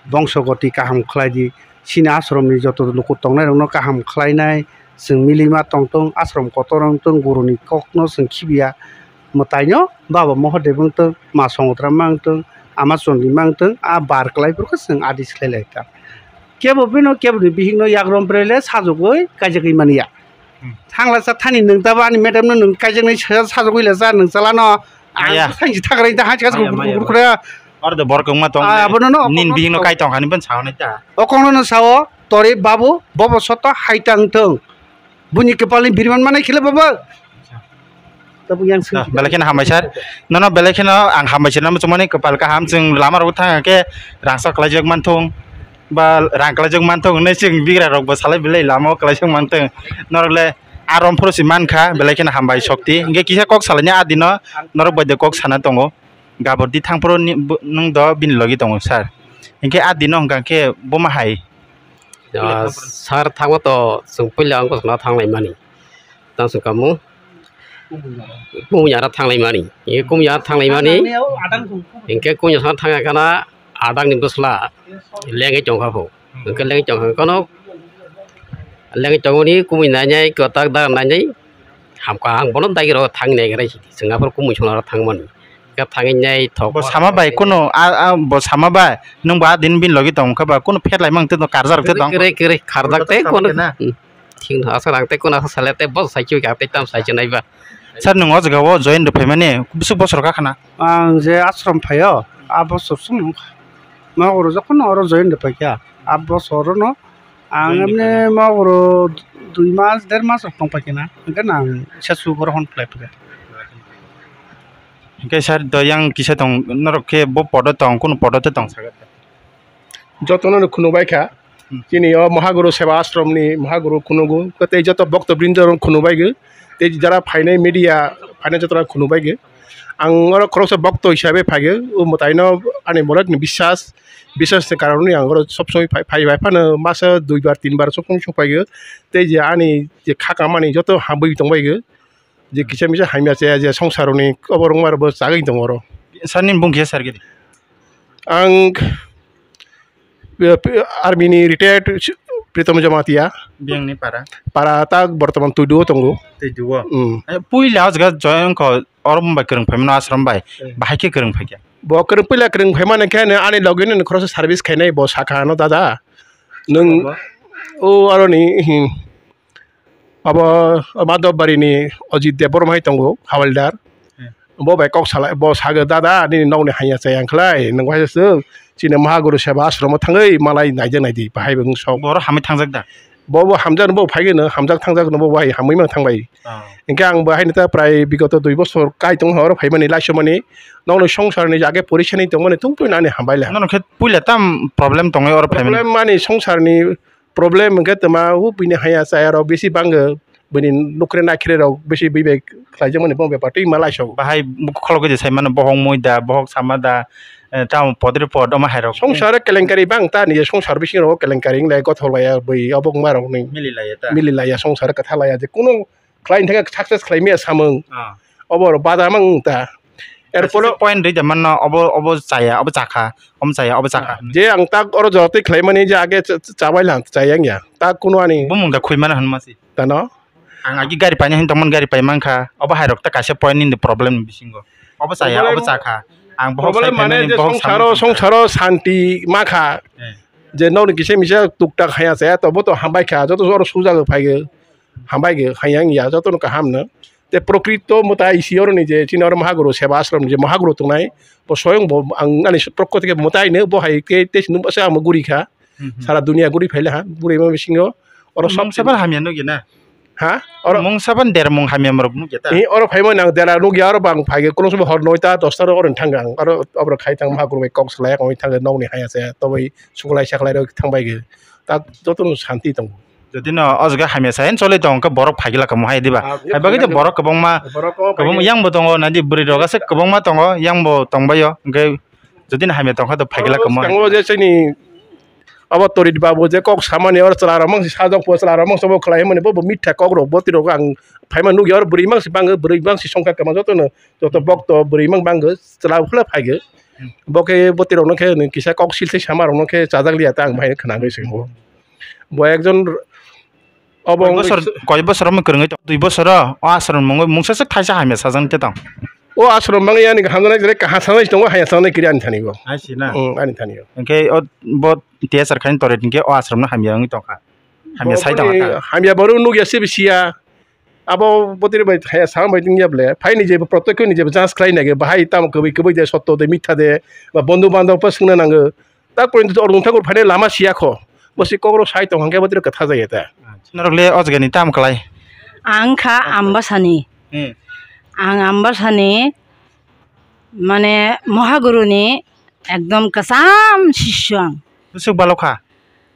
बंशगति काहाम खालायदि सिना आश्रमनि जत लोक तंनाय रंनो काहाम खालायनाय जों मिलिमा तंतं आश्रम कतरं तं गुरुनि कखनो जों खिबिया मतायनो बाबा महदेवंत मा संगत्रा मांतों आमा चन्दी मांतों आ बारक्लायफोरखौ जों आदिस खालायलायता केबो बिनो केबो बिहिनो याग्रम ब्रेले साजगै काजगै मानिया थांला सा थानि नों दाबा आनि मेडामनो नों काजगै साजगैला जा नों जाला न आया थांजि थाग्राय दा हाज गासखौ गुरखुरा अर्ध बरकमा तंग निन बिहिनो काइतं हानि बन सावनाय ता अकंनो साव तरे बाबु बबो सत हाइतांथों बुनि कपालनि बिरमान माने खिले बाबा बेलेखिन हामबाय सार नन बेलेखिन आं हामबायसो ना मने कपाल काहाम जों लामाराव थाङाके रांसा खालायजोग मानथों बा रां खालायजोग मानथों नै जों बिग्रा रगबो सालाय बिलाय लामाव खालायजोग मानथों नरले आरम फरसि मानखा बेलेखिन हामबाय शक्ति इंगे किसा कक सालायनि आदिन नरक बायदे कक साना दङ गाबरदि थांफोर नों द बिन लगि दङ सार इंगे आदिन हंगाके बमाहाय सार थांबो तो जों पहिले आं कसना थांनाय मानि दासो कामु कुमियारा थांनाय मानि ए कुमियारा थांनाय मानि इंके कुमियारा थाङा काना आदांनि बसला लेङै चंखाखौ इंके लेङै चंखाखौ लेङै चंगनि कुमिनाय कता दानाय हामका आं बन दागिरो थांनाय गराय जोंहाफोर कुमिसनारा थांमोन का थांनाय थक सामा बाय कोनो आ सामा बाय नों बा दिन बिन लगि दं खबा कोनो फेरलाय मांते न कारजार दं करे खारदाकते कोनो थिं आसा रांते कोनो सालेते बस साइचु गाते ताम साइचु नायबा सार नों अजगाव जयन दफाय माने बिसु बसर का खाना आं जे आश्रम फायो आ बसर सुम मा गरो जखन अर जयन दफाय क्या आ बसर न आं हमने मा गरो 2 मास 1.5 मास दंफायना ओंखायनो आं सेसु गर हन फ्लाय फगे ओंखाय सार दयां किसा दं नरके ब पद दं कोनो पदते दं सागत जतन खुनुबायखा जिनि महागुरु सेवा आश्रमनि महागुरु खुनुगु कते जत भक्तबृन्द खुनुबायगो ते जरा फाइनाय मीडिया फाइनाय जतरा खुनुबायगो आं और क्रस भक्त हिसाबै फागे उ मतायनो आनि बरक विश्वासनि कारणे आं सब समय फाइबाय फानो मास 2 बार 3 बार सब सफायगो ते जे आनि जे खाकामानि जत हाबै दंबायगो जे किसा मिसा हामिया जे संसारनि अबरं मारबो जागै दं अरो सारनि बुंखे सारगिरि आं आर्मिनि retired Pritom Jamatia biang ni para para tak berteman tuduh tunggu. te duo pui la ga join ko orom ba kereng phaim na asram bai bahai ke kereng phakya Bo kereng pila kereng phaiman kene ani login ni cross service kene bo saka no dada. Nung o aroni abo madab bari ni Ajit Debormai tunggu hawaldar. Bo bai kok sala bo saga dada ni nong ni hanya sayang khlai nang wai se chine Mahaguru Seva Ashram thangai malai naijang naidi bahai bung sok. bor hami thangjak da Bo hamjar bo phaigeno hamjak thangjak no bo bai hamai mang thangbai. Engke ang bahai nita prai bigoto 2 bosor kai tong hor phaimani laisomani nong songsar ni jage porishani tongmani tungpui nani hambaila. non khet pui la tam problem tongai or phaim Problem mani songsar ni problem engke tama hu pini haya saya ro besi bang bini nukre na khire ro besi bibe khlaijang mani bong bepa tui malai sok. bahai kholo ge sai man bohong moida bohok samada tam podre pod oma hairo Songsar kelengkari bang ta ni songsar bisi ro kelengkari nglai gotholaya bai abok marok ni mili la eta mililaya songsar kathalaya je kuno client thaka success claim samung obor bada mang ta erpolo point ri jaman obo chaya obo chakha chaya obo chakha je ang tak oro joti claimani je age chabai lang chayang ya tak kuno ani bumung da khuimana hanmasi tano ang agi gari panya hin tamon gari pai mangkha obo hairok ta kaise point in the problem bisingo obo chaya obo chakha ang bohok problem mane je songsaro santi makha je no ni kise misa tuktak haya saya to bo to hambai kha joto oro suja ge phaige hambai ge hayang ya joto no kaham na te prokrito mota isior ni je chinor Mahaguru Seva Ashram je Mahaguru tunai bo soyong bo ang ani prokoti ke motai ne bo hai ke te sinum asa am guri kha sara dunia guri phaile ha guri ma bisingo oro som sabar hamian no gina ha oro mong saban der mong hamian marok nu geta ni oro phaimo nang dera nu gyar bang phaige kono sobo hor noita 10 oro thangang oro obro khai tang Mahaguru be kok slai oi thang no ni haya se to bai suklai saklai ro thangbai ge ta joto shanti tong যদি ন অজগা হামিয়া sign চলে দং কা বরক ফাগিলা কম high দিবা হাইবাগে যে বরক কবং yang bo tongo nadi buri roga se kobong ma tongo yang bo tongbayo ngai যদি na হামিয়া tongkha to ফাগিলা com tango je chini abo torit babu je kok samani or chlara mang si sajong po chlara mang sobo khlai mane bo mitha kok ro boti ro ang phaima nu yor buri mang si bang buri mang si songka kama joto no joto bok to buri mang bang chla khla phage boke boti ro no khe kisa kok silse samar no khe chajak liya ta ang bhai khana gai singo bo ekjon bosor koi bosor mo kereng 2 bosor asron mong mungsa se thaisa hamia sajang te tang o ashram mang yani hamjana jere kaha sanai tongo haya sanai kiri ani thani go asi na ani thani go engke bo te sar khain tore dinke o ashram na hamia ngi tongkha hamia sai tang hamia baru nu ya se bisia abo botir bai haya sam bai dingia ble phai ni je protekyo ni je jans khlai nage bahai tam koi koi de sotto de mitha de ba bondu bandhav pa singna nang ta point or thakor phane lama sia kho bosi kokro sai tong hangke botir katha jai eta narokle ojgani tam klai angkha ambasani ang ambasani মানে মহাগুরুনি একদম কাসাম শিষ্য সুক বালখা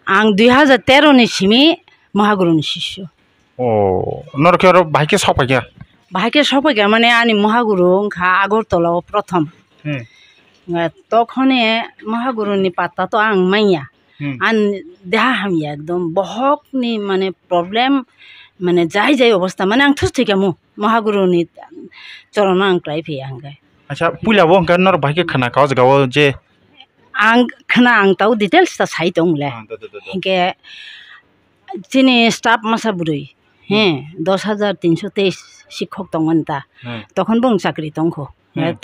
আং 2013 ni simi মহাগুরুনি শিষ্য ও নরকে আর ভাইকে সপাইয়া ভাইকে সপাইয়া মানে আনি মহাগুরু খা আগরতলা প্রথম তখনে মহাগুরুনি পাতা তো আং মাইয়া আন দেহা হামিয়া একদম বহকনি মানে প্রবলেম মানে যাই যাই অবস্থা মানে আং থুস থেকে মু মহাগুরুনি চরণ আংক্লাই ফি আংগাই আচ্ছা পুলা বং কান নর ভাইকে খানা কাজ গাও যে আং খানা আং তাও ডিটেলস তা সাই দংলে হিকে চিনি স্টাফ মাসা বুড়ই হ্যাঁ 10,323 শিক্ষক দংন তা তখন বং চাকরি দংখ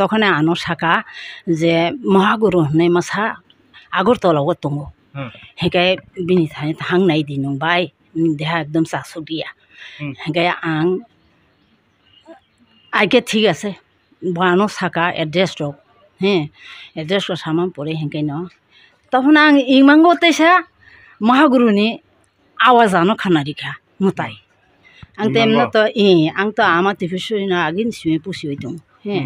তখন আনো শাখা যে মহাগুরু হনাই মাসা আগরতলাও দङ হেকে বিনি थानाय थांनाय दिन बाय देहा एकदम चासु दिया हेके आं आइके ठीक আছে বানো শাখা এড্রেস রক হ্যাঁ এড্রেস র সামান পরে হেকে ন তখন আং ইমাঙ্গো তেসা মহাগুরুনি আওয়াজ আনো খানারিখা মুতাই আং তেমন তো আং তো আমা টিফিসই না আগিন সিমে পুসিই দং হ্যাঁ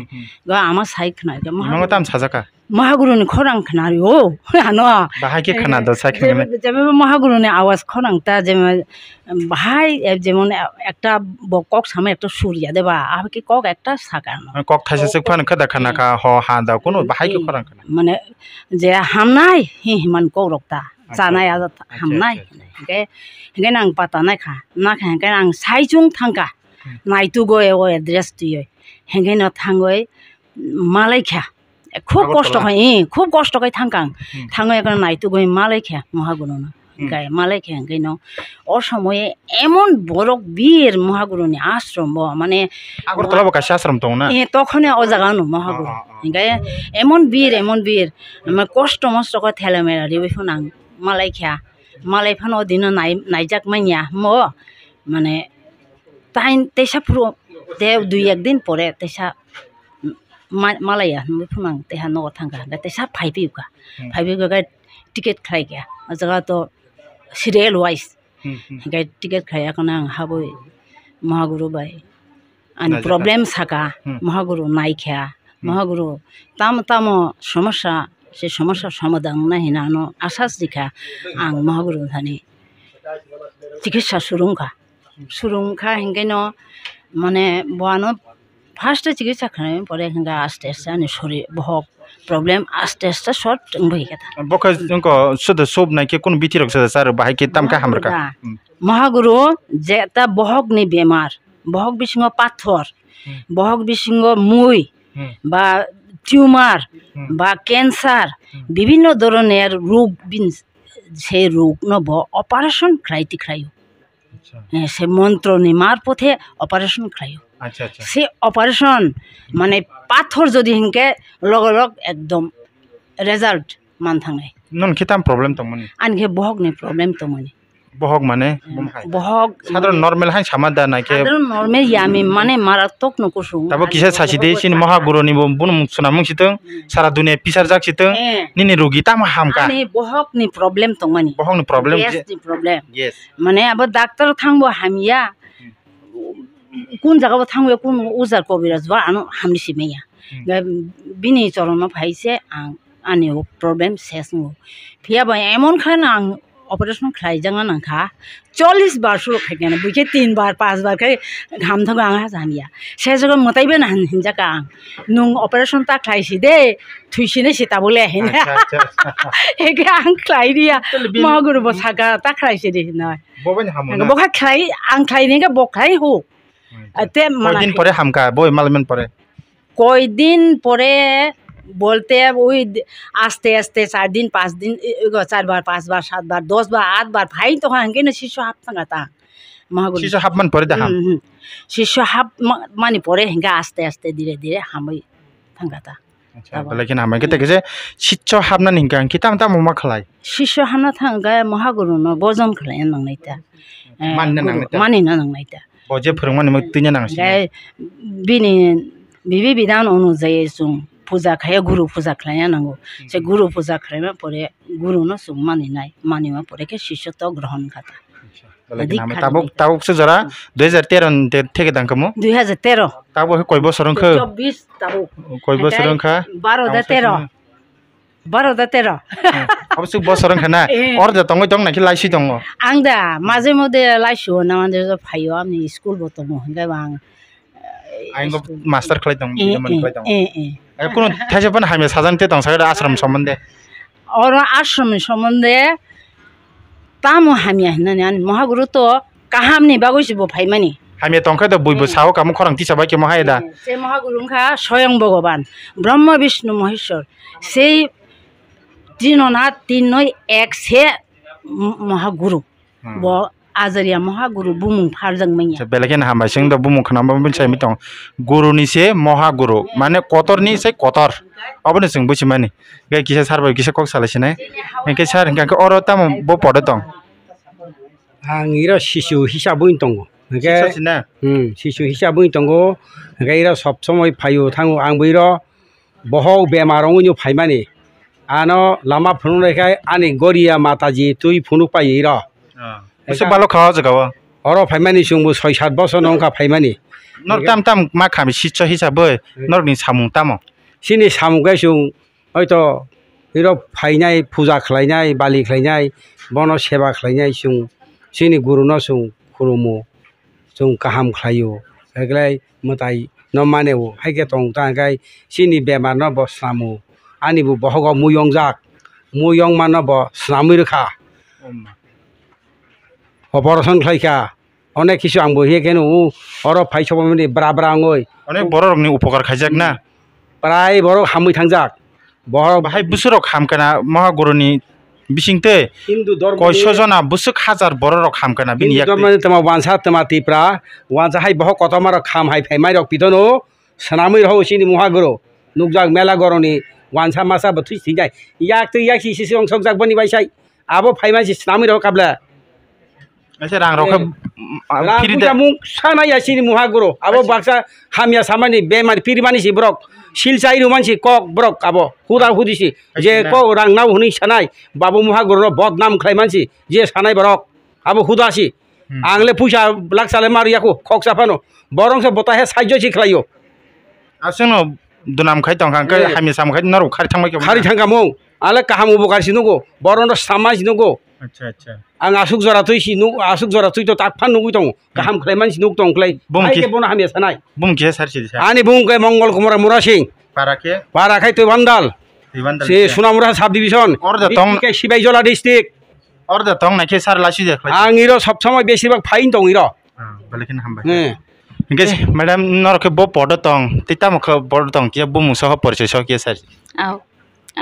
গা আমা সাই খানারিখা মহাগুরু তাম সাজাকা মহাগুরুনি খরাং খানারি ও আনো বাহাইকে খানা দ সাইখানে যেমন মহাগুরুনি আওয়াজ খরাংটা যেমন বাহাই যেমন একটা কক সামনে একটা সুরিয়া দেবা আবে কক একটা সাকানো কক থাইছে সে ফান খদা খানা কা হ হা দা কোন বাহাইকে খরাং খানা মানে যে হামনাই হিমান কৌরকটা জানাই আজ হামনাই হেকে হেকে নাং পাতা নাই খা না খা হেকে নাং সাইজুং থাঙ্কা নাইতু গয় ও এড্রেস দিয় হেকে ন থাঙ্গয় মালাইখা খুব কষ্ট হয় খুব কষ্ট হয় থাঙ্কাং থাঙ্গয় এখন নাইতু গই মালাইখা মহাগুরু না গায় মালাইখা হেঙ্কাইনো ও সময়ে এমন বড় বীর মহাগুরুনি আশ্রম মানে আগরতলা কাছে আশ্রম দङ না তখনে ও জায়গানো মহাগুরু হেঙ্কাই এমন বীর মানে কষ্ট মষ্ট করে ঠেলামেলা রেবেফোন আং মালাইখা মালাইফান দিন নাইজাক মাইয়া ম মানে তাই তেসা পুরো দেও 2-1 দিন পরে তেসা মালাইয়া নুফোন আং তেহা নগর থাঙ্গা তেসা ফাইবিউকা গাय टिकेट खाई गया जगह तो सीरियल वाइज गाय टिकेट खाया कना हाबो महागुरु बाय आनी प्रॉब्लम साका महागुरु नाइख्या महागुरु ताम समस्या से समस्या समाधान नहीं नानो आसास दिखा आं महागुरु थानी चिकित्सा सुरुंखा हिंगेनो माने बहानो फार्स्ट चिकित्सा खाने परे हिंगा आस्ते आस्ते आनी शरीर बहुत प्रॉब्लम आस्ते आस्ते शॉर्ट भई गया बखा जोंको सुद सोब नाय के कोन बिथिरक सर बाहाय के तामका हामरका महागुरु जेता बहगनि बेमार बहग बिसिङो पाथर बहग बिसिङो मुइ बा টিউমার বা ক্যান্সার বিভিন্ন ধরনের রোগ সেই রোগ নব অপারেশন খাইতে খাইও সে মন্ত্র নিমার পথে অপারেশন খাইও সে অপারেশন মানে পাথর যদি হিংকে লগ লগ একদম রেজাল্ট মান থাঙে নন কিতাম প্রবলেম তমনি আনকে বহগনি প্রবলেম তমনি বহগ মানে বহগ সাধারণ নরমাল হাই সামাদা নাকে সাধারণ নরমাল ইয়ামি মানে মারাত্মক নকুসু তাবো কিসে সাচিদে সিন মহাগুরুনি বুন মুছনা মুছিতং সারা দুনিয়া পিসার জাকছিতং নিনি রোগী তাম হামকা মানে বহগনি প্রবলেম তমনি বহগনি প্রবলেম ইয়েস প্রবলেম ইয়েস মানে আব ডাক্তার থাংবো হামিয়া কোন জায়গাবো থাংবো কোন উজার কবিরাজ বা আনো হামনি সিমেয়া বিনি চরণ ফাইছে আনি প্রবলেম শেষ নো ফিয়াবা এমন খান আং অপারেশন খাইजाङा नांखा 40 बार सुरु खाइगोन बुके 3 बार 5 बार खाइ घाम थग आंहा जानिया से जग मताइबे ना हिनजाका आं नुं ऑपरेशन ता खाइसि दे थुइसिने सिता बोले हेन एके आं खाइरिया महागुरु बसाका ता खाइसि दे ना बबेन हामना बखा खाइ आं खाइनेगा बखाइ हो ते माने दिन परे हामका बय मालमेन परे কয় দিন পরে বলতে ওই আস্তে আস্তে 4 दिन 5 दिन 4 बार 5 बार 7 बार 10 बार 8 बार भाई तो हांगे न शिशु हाफ थांगाता महागुरु शिशु हाफ मान परे दाहाम शिशु हाफ माने परे हेंगा आस्ते आस्ते धीरे धीरे हामै थांगाता अच्छा लेकिन हामै के तके शिशु हाफ ना निंगा किताम ता मा खलाय शिशु हाना थांगा महागुरु न बजम खलाय नांनायता माने नांनायता बजे फोरोंमाने म तिnya नांसि बिनि बिबि बिधान अनुযায়ী जों पूजा खाया गुरु पूजा खाया नांगो से गुरु पूजा खाया परे गुरु न सुम मानिमा परे के शिष्य तो ग्रहण खाता लेकिन ताबो से जरा 2013 থেকে दांकमो 2013 ताबो कय बसरंखो 24 ताबो कय बसरंखा 12 अब से बसरंखा ना और ज तंगै तंग नाखि लाइसि दङ आं दा माजे मदे लाइसु ना माने फायो आंनि स्कुल बतो हंगा आं आइंगो मास्टर खलाय दङ मन खलाय दङ কোনো থাইছেপন হামে সাজানতে দং সাগর আশ্রম সম্বন্ধে और आश्रम সম্বন্ধে तामो हामिया हनने आनि महागुरु तो काहामनि बागैसिबो फाइमानि हामिया तंखै द बयबो साव कामु खरंति सबाय के महायदा से महागुरुखा स्वयं भगवान ब्रह्म विष्णु महेश्वर সেই তিননাথ তিনই এক সে महागुरु ब आजारिया महागुरु बुमुं फारजों मैया बेलेगेन हामबाय जों द बुमुं खनाबा मिनसाय मिथं गुरुनि से महागुरु माने कतरनि से कतर अबने जों बुझि माने गे किसे सारबाय किसे कक सालायसिने एके सार एके अर ताम बो पड दं आं इरा शिशु हिसाबै दङ एके शिशु हिसाबै दङ एके इरा सब समय फायो थाङो आं बैरो बहौ बेमारङो फाइमानि आनो लामा फुनुनायखाय आनि गरिया माताजी तुइ फुनु पाइरा एसे बालो खावा जगावा अर फाइमानि सुंबो 6-7 बसर नंका फाइमानि नर ताम मा खामि सिच्च हिसाबै नरनि सामु तामो सिनि सामुगाय सुं हयतो इरो फाइनाय पूजा खलायनाय बालि खलायनाय बनो सेवा खलायनाय सुं सिनि गुरु न सुं खुरुमो सुं गाहाम खलायो एगलाय मताय न मानेव हायके तं तांगाय सिनि बेमार न बस्नामु आनिबो बहग मुयं जाक मुयं मान ब स्नामिरखा অপারেশন খাইকা অনেক কিছু আং বহিয়ে কেন অর ফাইসব মানে ব্রা আঙই অনেক বড় রকমনি উপকার খাইজাক না প্রায় বড় হামই থাংজাক বড় বাহাই বুসুরক হামকানা महागुरुनि बिसिंते हिंदू धर्म कयस जना बुसुक हाजार बर रक हामकाना बिनि हिंदू धर्म तमा वानसा तमा तिप्रा वानसा हाय बह कतमा रक खाम हाय फायमाय रक पिदनो सनामै रहो सिनि महागुरु नुकजाक मेला गरनि वानसा मासा बथि सिजाय याक त याक सिसि अंसक जाक बनि बायसाय आबो फायमाय सि सनामै रहो काबला ऐसे रां रख फिरि दा मुं सानाय सिनि महागुरु आबो बाक्सा हामिया सामानि बेमार फिरिमानि सि ब्रक सिलचाइ रुमानसि कक ब्रक आबो हुदा हुदिसि जे को रां नाव हुनि सानाय बाबु महागुरु बदनाम खाय मानसि जे सानाय ब्रक आबो हुदासि आंले फैसा लाखसाले मारियाखौ खकसाफानो बरंसो बताहे साइजो सिखलायो आसनो दुनाम खाय तंखांखै हामि सामखाय नरौ खारि थांबाय खारि थांगामौ आले काहाम उपकारसि नगो बरनो सामासि नगो अच्छा अच्छा आं आसुक जरा थैसि नु आसुक जरा थै तो ताकफान नुगै दं काहाम खाय मानसि नुग दंख्लाय बुमके बना हामिया सानाय बुमके सारसि आनि बुमके मंगल कुमार मुरासिं पाराखाय तो बान्दाल से सुनामुरा साब डिविजन अर्दा तंग के सिबाइजला डिस्ट्रिक्ट अर्दा तंग नाके सार लासि देखलाय आं इरो सब समय बेसिबाग फाइन दं इरो बलेकिन हामबाय इंगे मैडम नरके बो पड तंग तिता मख बड तंग के बो मुसह परिचय सके सार आव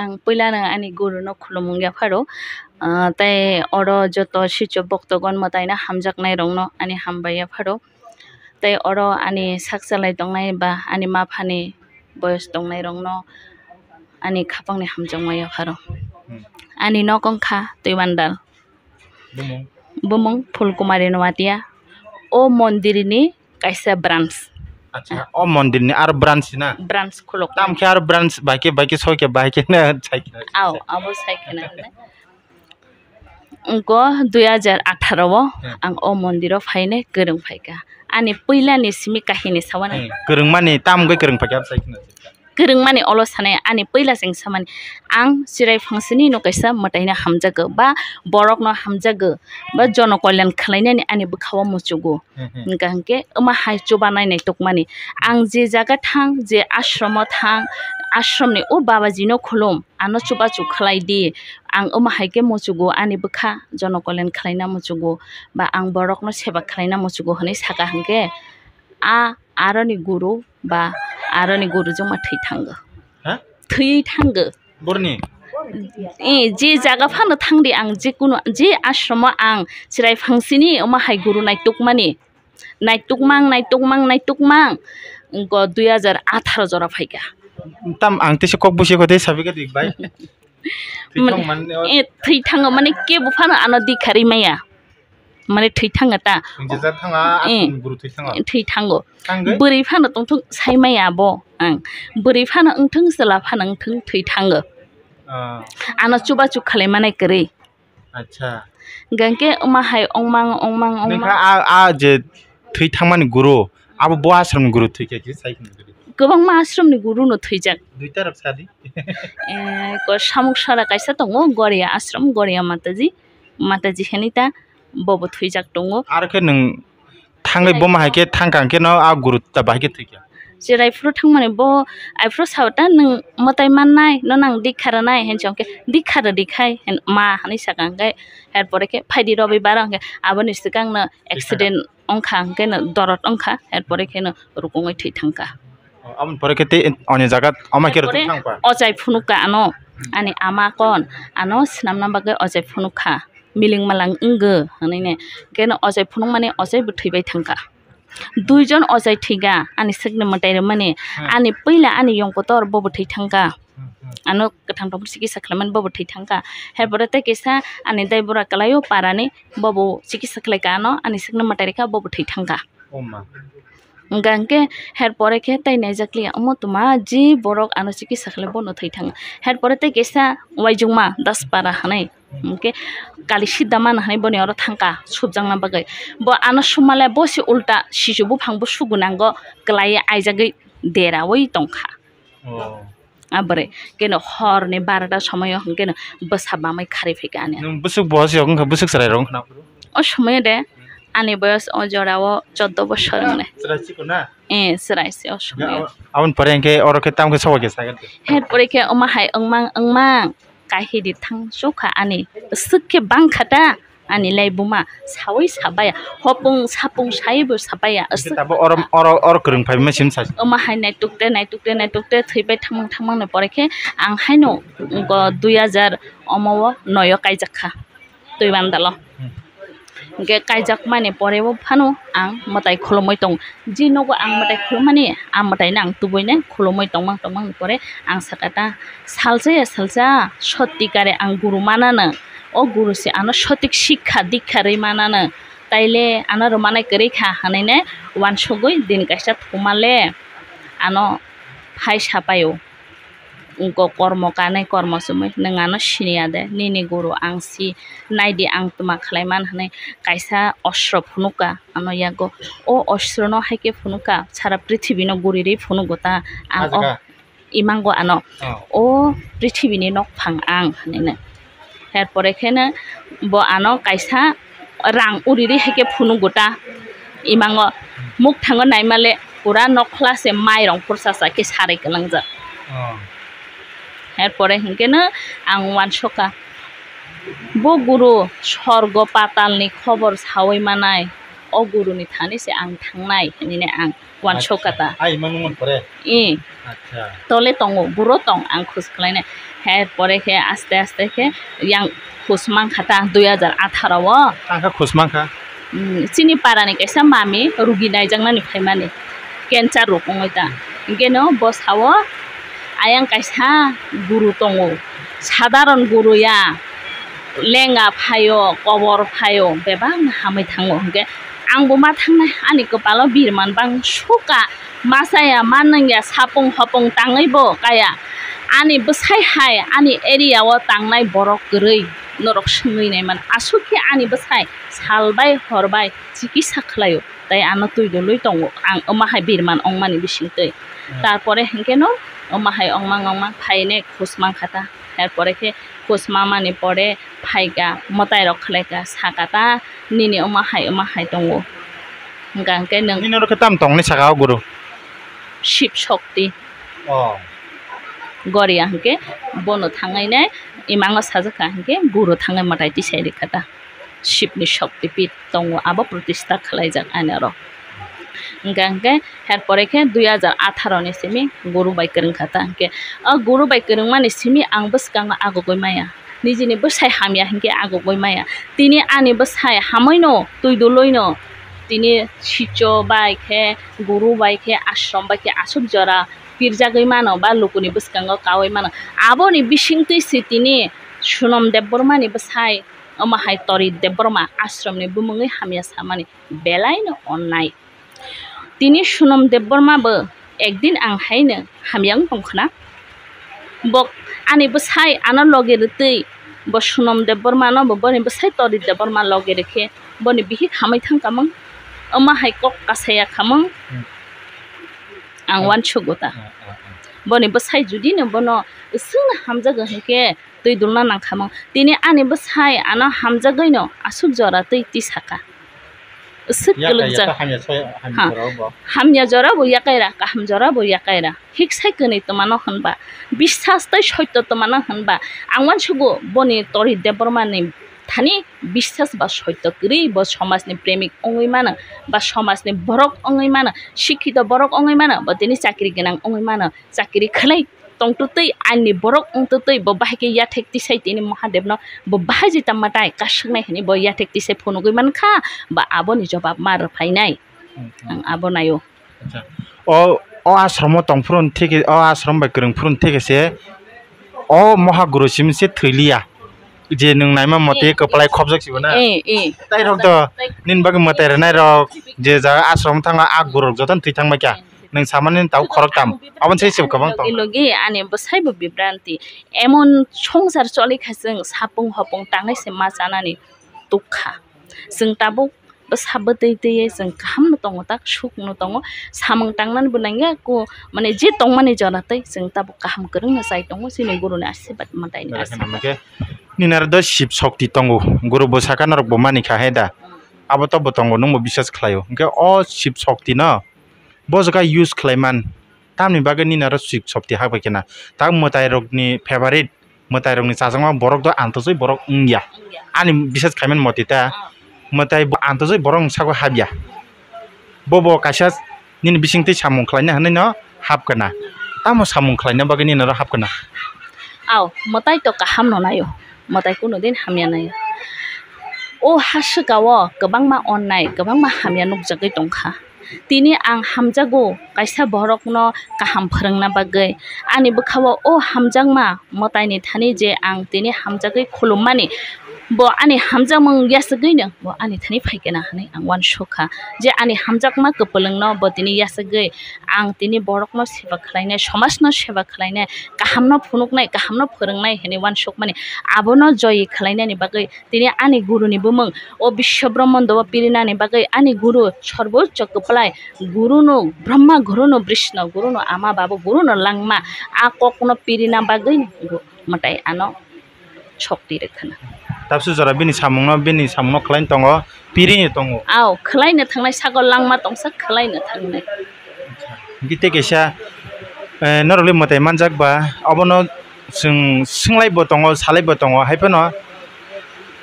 आं पहिलानो आनि गुरुनो खुलुमंगिया फारो ताई अरो जत सिचो बक्तगन मताइना हामजाकनाय रंनो आनि हामबाया फारो ताई अरो आनि साकसालाय दंनाय बा आनि माफानि बयस दंनाय रंनो आनि खापांनि हामजाकमाया फारो आनि नकंखा तुइबान्दाल बुमं फुलकुमारी नवाटिया ओ मन्दिरनि कायसा ब्रान्च अच्छा ओ मन्दिरनि आरो ब्रान्च ना ब्रान्च खुलक नाम के आरो ब्रान्च बाइके सके बाइके न साइकिल आव आबो साइकिल उनको 2018 आं ओ मन्दिराव फायने गोरों फायका आनि पहिलानि सिमि काहिनी सावान गोरों माने ताम गय गोरों फायका साइकिल गोरों माने अल सानाय आनि पहिलाजों सामान आं सिराय फांसनि नकैसा मताइना हामजागो बा बरकनो हामजागो बा जन कल्याण खालायनानि आनि बखावा मुचुगो गांके अमा हायचो बानायनाय तकमानि आं जे जागा थां जे आश्रम थां आश्रमनि ओ बाबाजिनो खुलुम आनो चुबा चुखलायदि आं अमा हायके मुचुगो आनि बखा जन कल्याण खालायना मुचुगो बा आं बरकनो सेवा खालायना मुचुगो हनै सागा हंके आरनि गुरु बा आरनि गुरुजों मा थै थांगो थै थांगो बरनि जे जागा फानो थांदि आं जिकुनु जे आश्रम आं सिराय फांसिनि अमाहाय गुरु नायटुकमां उनको 2018 जरा फायगा ताम आं तेसे कक बुसिको दे साबिका दिगबाय थै थांगो माने के बुफानो आनो दिखारि माया माने थै थाङा ता थै थांगो बोरै फानो तंथं सायमाया बो आं बोरै फानो ओंथों सोला फानो ओंथों थै थाङो आनो चुबा चुक खालाय माने करै अच्छा गंके अमाहाय ओंमां नोंखा आ जे थै थांमानि गुरु आबो बो आश्रम गुरु थै के साइकिल गोबां मा आश्रमनि गुरु न थैजाक दुइटा रक सादि को सामुक सारा कायसा दङ गरिया आश्रम गरिया माताजी हेनिता बबो थैजाक दङ आरो के नों थाङै बो माहायके थांकांके न आ गुरु ता बाहायके थैके जेरायफ्रो थांमाने बो आइफ्रो सावता नों मताय माननाय न नां दिखारनाय हेनचंके दिखाय हेन मा हानि सागांगे हेर परेके फाइदि रबिबार अंके आबनि सिगांनो एक्सिडेन्ट अंखा अंके न दरत अंखा हेर परेके न रुकुङै थै थांका आमन परेके ते अने जागा अमाके रत थांपा अजाय फुनुका आनो आनि आमा कोन आनो सिनाम नामबागे अजाय फुनुका मिलिं मालां इंगो हनैने केन अजाय फुनुं माने अजाय बुथैबाय थांका दुइजन अजाय थैगा आनि सगने मटाइर माने आनि पहिला आनि यंगपतर बबो थै थांका आनो कथां दम चिकित्सा खालामन बबो थै थांका हेरबरते केसा आनि दाइबरा कलायो पारानि बबो चिकित्सा खालायका आनो आनि सगने मटाइरका बबो थै थांका ओमा गांके हेर परेके ताइनाय जाकली अमो तुमा जी बरक आनो चिकित्सा खालाय बनो थै थांगा हेर परेते केसा वाइजुमा 10 पारा हनै ओके काली सिदामान हनै बने अर थांका सुबजांना बागै बो आनो सुमाले बसि उल्टा सिजुबु फांबु सुगुनांगो गलाय आइजागै देरावै तंखा आबरे केनो हरने 12टा समय हंकेनो बसाबामै खारि फैगाने नों बुसुक बहस यंखा बुसुक सराय रं खना ओ समय दे आनि बयस अजराव 14 बोसोर ने सरायसिको ना सरायसे ओ समय आवन परेंके अरके तामके सवके सागन हेर परेके अमा हाय अंमां काहिदि थां सोखा आनि सुखे बांखाटा ani lai buma sawai sabaya hopung sapung saibu sabaya tabo or kurung phai ma sim sa ma hai nai tukte thaibai thamang na poreke ang haino go 2000 omawo noyo kaijakha tuibandalo ge kaijak mane porebo phano ang matai khulomoi tong jinogo ang matai khulmani ang matai nang tuboine khulomoi tongmang pore ang sakata salja sotikare ang guru manana o guru se ano sotik শিক্ষা দীক্ষা রে manana taile ano romanai kare kha hanaine wan sogoi din kaisa thumale ano phai sapayo ungko kormo kanai kormo sumai nangano siniade nini guru angsi naidi ang tuma khlaiman hane kaisa osro phunuka ano yago o osro no haike phunuka sara prithibi no guriri phunugota ang o imango ano o prithibi ni nok phang ang hanene her pore khena bo ano kaisa rang uriri haike phunugota imango muk thango naimale pura nokla se mairong pursasa ke sare kalangja এরপরে হিংকেনা আং ওয়ানসকা বো গুরু স্বর্গ পাতালনি খবর সাওই মানাই অ গুরুনি Thani সে আং থাংনাই হিনে আং ওয়ানসকাতা I মানুমন পরে আচ্ছা তলে তং বুড়ো তং আং খুসখলাইনে এরপরে কে আস্তে কে ইয়াং খুসমাং খাতা 2018 ও আংখা খুসমাং খা চিনি পারানি কাইসা মামি রুগী নাইজাংনানি ফাইমানি ক্যান্সার রোগংইতা ইংকেনো বসাও ayang kaisa guru tongo sadaron guru ya lenga phayo kobor phayo bebang hamai thango hongke angbo ma thangnai ani kopalo birman bang suka masaya manangya sapung hopong tangaibo kaya ani besai hai ani area wa tangnai borok gerei norok sungui nai man asuki ani besai salbai horbai chikisa khlayo tai ano tuidoloi tongo ang omahai birman ongmani bisingtei tarpore hengkeno omahai ongmang phaine khusmang khata এরপরে কে কোসমা মানে পড়ে ফাইগা মতাই রখলেকা সাকাতা নিনি ওমাহাই দঙ্গো গাংকে নং নিনি রকে তাম তংনি সাগাও গুরু শিব শক্তি ও গরিয়া হকে বনো থাঙ্গাইনে ইমাঙ্গ সাজাকা হকে গুরু থাঙ্গাই মতাই তিসাই রেখাতা শিবনি শক্তিপীঠ দঙ্গো আবো প্রতিষ্ঠা খালাইজাক আনারো গাংকে এরপরে কে 2018 ni simi guru bai kereng khata ke guru bai kereng mani simi ang beskang agogoi maya nijini besai hamya hingke agogoi maya tini ani besai hamoino tuidoloino tini sicho bai ke guru bai ke ashram bai ke asuk jora pirjagoi mano ba lukuni beskang kawai mano aboni bisingtui sitini sunom debormani besai omahai tori deborma ashram ni bumungi hamya samani belaino onnai তিনি সুনম দেববর্মাবো একদিন আং হাইনো হামিয়াং দংখনা বক আনি বসাই আনা লগে রতৈ ব সুনম দেববর্মানো বনি বসাই তরি দেববর্মা লগে রেখে বনি বিহি খামাই থাং কামং অমা হাই কক কাসায়া খামং আং ওয়ান ছগতা বনি বসাই যদি ন বনো সুন হামজা গহেকে তৈ দুলনা নাং খামং তিনি আনি বসাই আনা হামজা গইনো আসুক জরা তৈ তিসাকা hamya jora bo yakaira ka ham jora bo yakaira hik sai kene to mano hanba বিশ্বাস tai সত্য to mano hanba angwan sugo boni tori debormani thani বিশ্বাস বা সত্য করি bo সমাজ ni প্রেমিক ongoi mana ba সমাজ ni borok ongoi mana শিক্ষিত borok ongoi mana bo tini চাকরি গেনাং ongoi mana চাকরি khlai tongtutei ani borok ongtutei bo bahike ya thekti sai tini mahadev no bo bahaji tamatai kashnai hini bo ya thekti sai phonogoi man kha ba aboni jawab mar phainai ang abonayo o ashram tongphurun theke o ashram bai kereng phurun theke se o mahaguru sim se thliya je nung naima mote kaplai khobjak sibona tai rok to nin bag mote nai rok je ja ashram thanga aguru jotan thithang ma kya nang samanin tau khorok tam abon sei sib kabang tong ilogi ani bosai bo bibranti emon songsar choli khasing sapung hopung tangai se ma janani tukha sing tabu besabot tei sing kam no tongo tak suk no tongo samang tangnan bunangya ko mane je tong mane jara tei sing tabu kaham kereng na sai tongo sini guru na asibat matai ni asibat ninar do ship shakti tongo guru bosaka narok bo mani kha heda abo to bo tongo nung bo bisas khlayo ke o ship shakti na bosaka use khlaiman tamni bagani naro ship shakti ha bakena tak motai rok ni favorite matai rong ni chajangma borok do antosoi borok ungya ani bisas khaiman motita matai antosoi borok sago habya bobo kaisa nini bisingtei samung khlaina hanai no habkana tamo samung khlaina bagui nini ro habkana aw matai to kaham no nayo matai kuno din hamya nayo o hasugao gobangma onnai gobangma hamya nukjagoi tongkha tini ang hamjago kaisa borok no kaham phorongna bagui ani bukhawo o hamjangma matai ni thani je ang tini hamjagoi khulumani bo ani hamjamung yasagoi no bo ani thani phaikena hanai ang wan sokha je ani hamjakma kopolongno bo tini yasagoi ang tini borok no seba khlainai samaj no seba khlainai kaham no phunuknai kaham no phorongnai hene wan sokmani abono joyi khlainai ni bagui tini ani guru ni bumung o biswa brahmando pirina ni bagui ani guru sarbochcho koplai guru no brahma guru no vishnu guru no ama baba guru no langma a kokno pirina bagui matai ano shokti rekhana tapsu jora bini samungno khlain tongo pirini tongo aw khlaina thangnai sagol langma tongsa khlaina thangnai gite kesa noroli matai manjak ba abono singlai bo tongo salai bo tongo haipano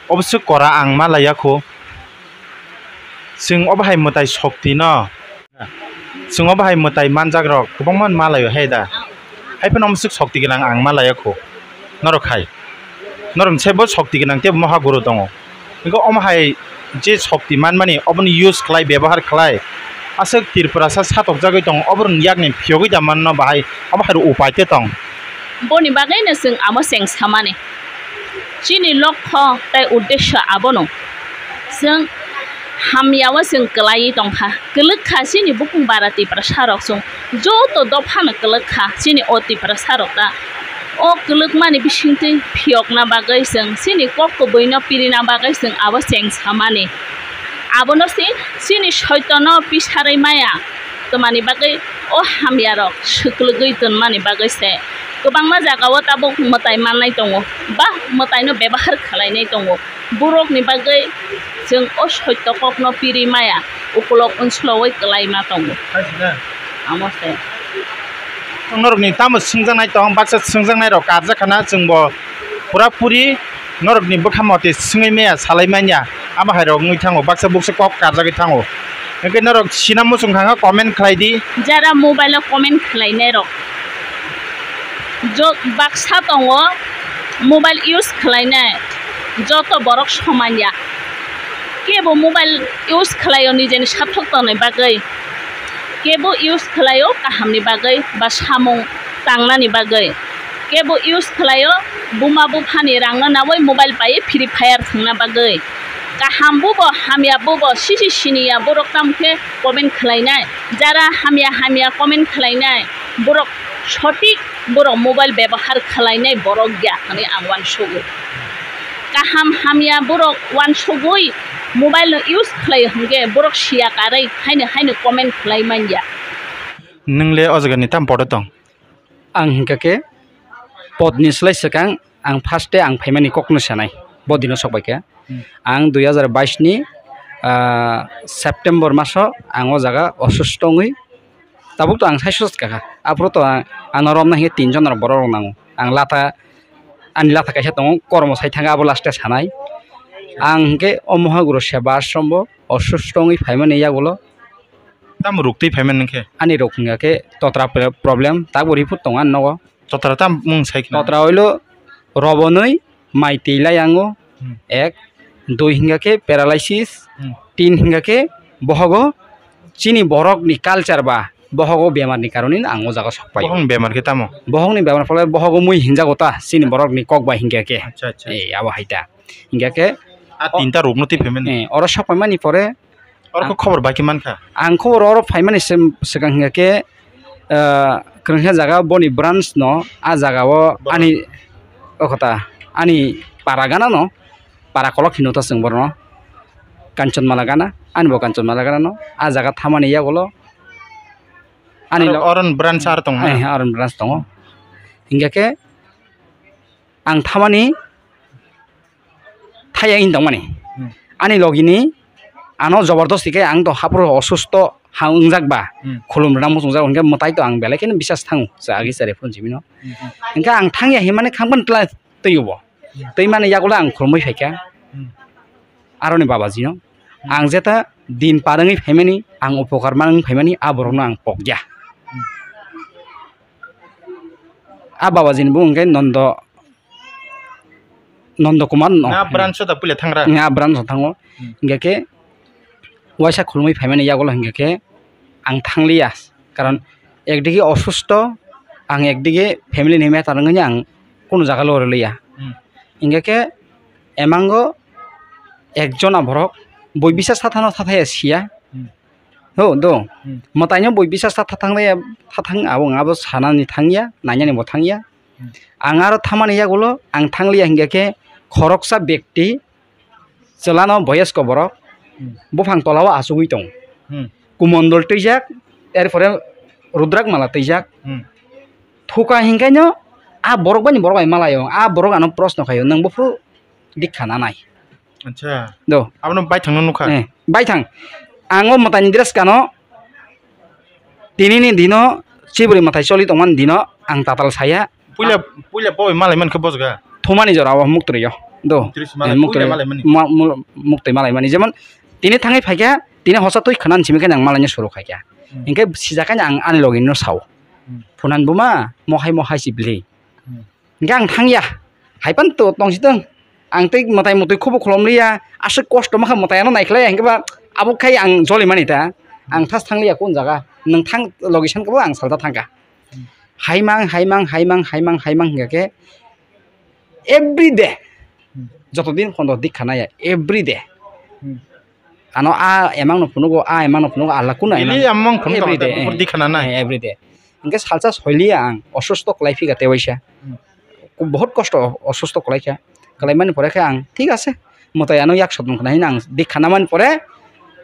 obsu kora ang malaya ko sing obahai matai shokti no sing obahai matai manjak rok kubangman malayo haida haipano obsu shokti ginang ang malaya ko norokhai norong sebo shokti ginang te mahaguru tongo iko omhai je shokti manmani oboni use khlai ব্যবহার khlai asuk tirprasa satok jagoi tong obrun yakni phiogoi da manno bahai omhai upaite tong boni bagai na sing amo seng samane chini lokho tai uddesha abono sing hamyawa sing kelai tongkha kelekha sini bukung barati prasarok sung joto dophan kelekha sini oti prasarok da o kelek mani bisingtei phiokna bagai sing sini kokko boino pirina bagai sing abo seng samane abono sini shaitano pisharai maya to mani bagai o hamyarok suklugoi ton mani bagai se gobangma jagao tabo matai mannai tongo ba matai no ব্যবহার khlainai tongo borok ni bagai jeng o shaitto kokno piri maya ukolok onslowoi klaima tongo amose norok ni tamo singjangnai tong baksa singjangnai rok karjakhana jengbo pura puri norok ni bokhamote singai meya salai manya amahai rok ngui thango baksa buksa kok karjagoi thango engke norok sinam musungkhanga comment khlaidi jara mobile o comment khlainai rok jo baksa tongo mobile use khlainai joto borok somanya kebo mobile use khlaio nijeni sathok tonai bagai kebo use khlaio kahamni bagai ba samung tangnani bagai kebo use khlaio buma buphani rangna nawai mobile pai free fire thungna bagai kaham bubo hamya bubo sisi siniya borok tamke comment khlainai jara hamya comment khlainai borok সঠিক borok mobile ব্যবহার khlainai borok gya hani angwan sugu kaham hamya borok wan sugui mobile no use khlai hangge borok sia karai haine comment khlai manja ningle ojagani tam podo tong ang hingkake podni slai sakang ang first day ang phaimani kokno sanai bodino sokbaike ang 2022 ni September maso ang o jaga osustongui tabuk to ang saisos kaka apro to anorom nahi tinjon ar borok nango ang lata ani lata kaisa tong kormo sai thanga abo laste sanai ang ke omohaguru seba ashrambo osustongui phaimani yagulo tam ruktei phaiman ningke ani rokhinga ke totra problem taburi put tongan nogo totra tam mung saikna totra hoilo robonoi maitei ango ek doi hinga ke paralysis tin hinga ke bohogo chini borok ni culture ba bohogo bemar ni karone ango jaga sokpai bohong bemar ke tamo bohong ni bemar phole bohogo mui hinja gota chini borok ni kok ba hinga ke acha ei abo haita hinga ke a tinta ruknoti phaiman oro sokpai mani pore orko khobor baki mankha ang khobor oro phaimani sekang hinga ke krangha jaga boni branch no a jaga o ani okota ani paragana no para kolok hinota sengbor no kanchanmala gana ani bo kanchanmala gana no a jaga thamani yagolo ani oron branch ar tong oron branch tongo hinga ke ang thamani thaya in tongmani ani logini ano jobardasti ke ang to hapro osusto hangjak ba khulum rang musung hinga matai to ang belai ken bisas thangu sa agi sare phun jibino hinga ang thangya himane khangban teubo tei mane yagola ang khurmoi phaika aroni babaji no ang jeta din parangi phaimani ang upokar manang phaimani aborokno ang pokja a babaji ni bungke nondo kumar no na branch da pule thangra nga branch thango ingake waisa khulmoi phaimani yagola ingake ang thanglia karon ekdige অসুস্থ ang ekdige family ni meta rangani ang kono jaga lo relia ingake emango ekjona borok boi bisas thathano thathaya sia ho do mataino boi bisas thathangnaya thathang abo sanani thangya nanyani bo thangya ang aro thamani yagulo ang thanglia ingake khoroksa ব্যক্তি celano boyesko borok bufang tolawa asugui tong kumondol tejak erpore rudrak mala tejak thuka hingkaino a borok bani borok ai malayo a borok ano proshno khayo nang bufru dikha nanai acha do abno bai thangno nukha bai thang ango matani dress kano tinini dino chiburi matai choli tongman dino ang tatal saya puila boy malai man khobos ga thomani jora muktriyo do muktai malai mani jemon tini thangai phaikya tini hosa toi khanan chimike nang malanya suru khaikya ingke sijakanya ang ani login no saw punan buma mohai sibli ingke ang thangya haipan to tongsideng ang tei matai mutui khobo kholomliya ashe kosto makha matai no naikhlai ingke ba abo khai ang joli mani ta ang thas thangliya kon jaga nang thang location ko ang salda thangka haimang ingke every day jotodin khondo dikhanaya every day ano a emang no punugo alla kuna ili among khon ta dikhana na every day ingke salsa soilia ang অসুস্থ khlaifi ga tewaisa বহুত কষ্ট অসুস্থ khlaika kalaimani pore kha ang ঠিক আছে মতাই আনো yak sotong khana hinang dikhana man pore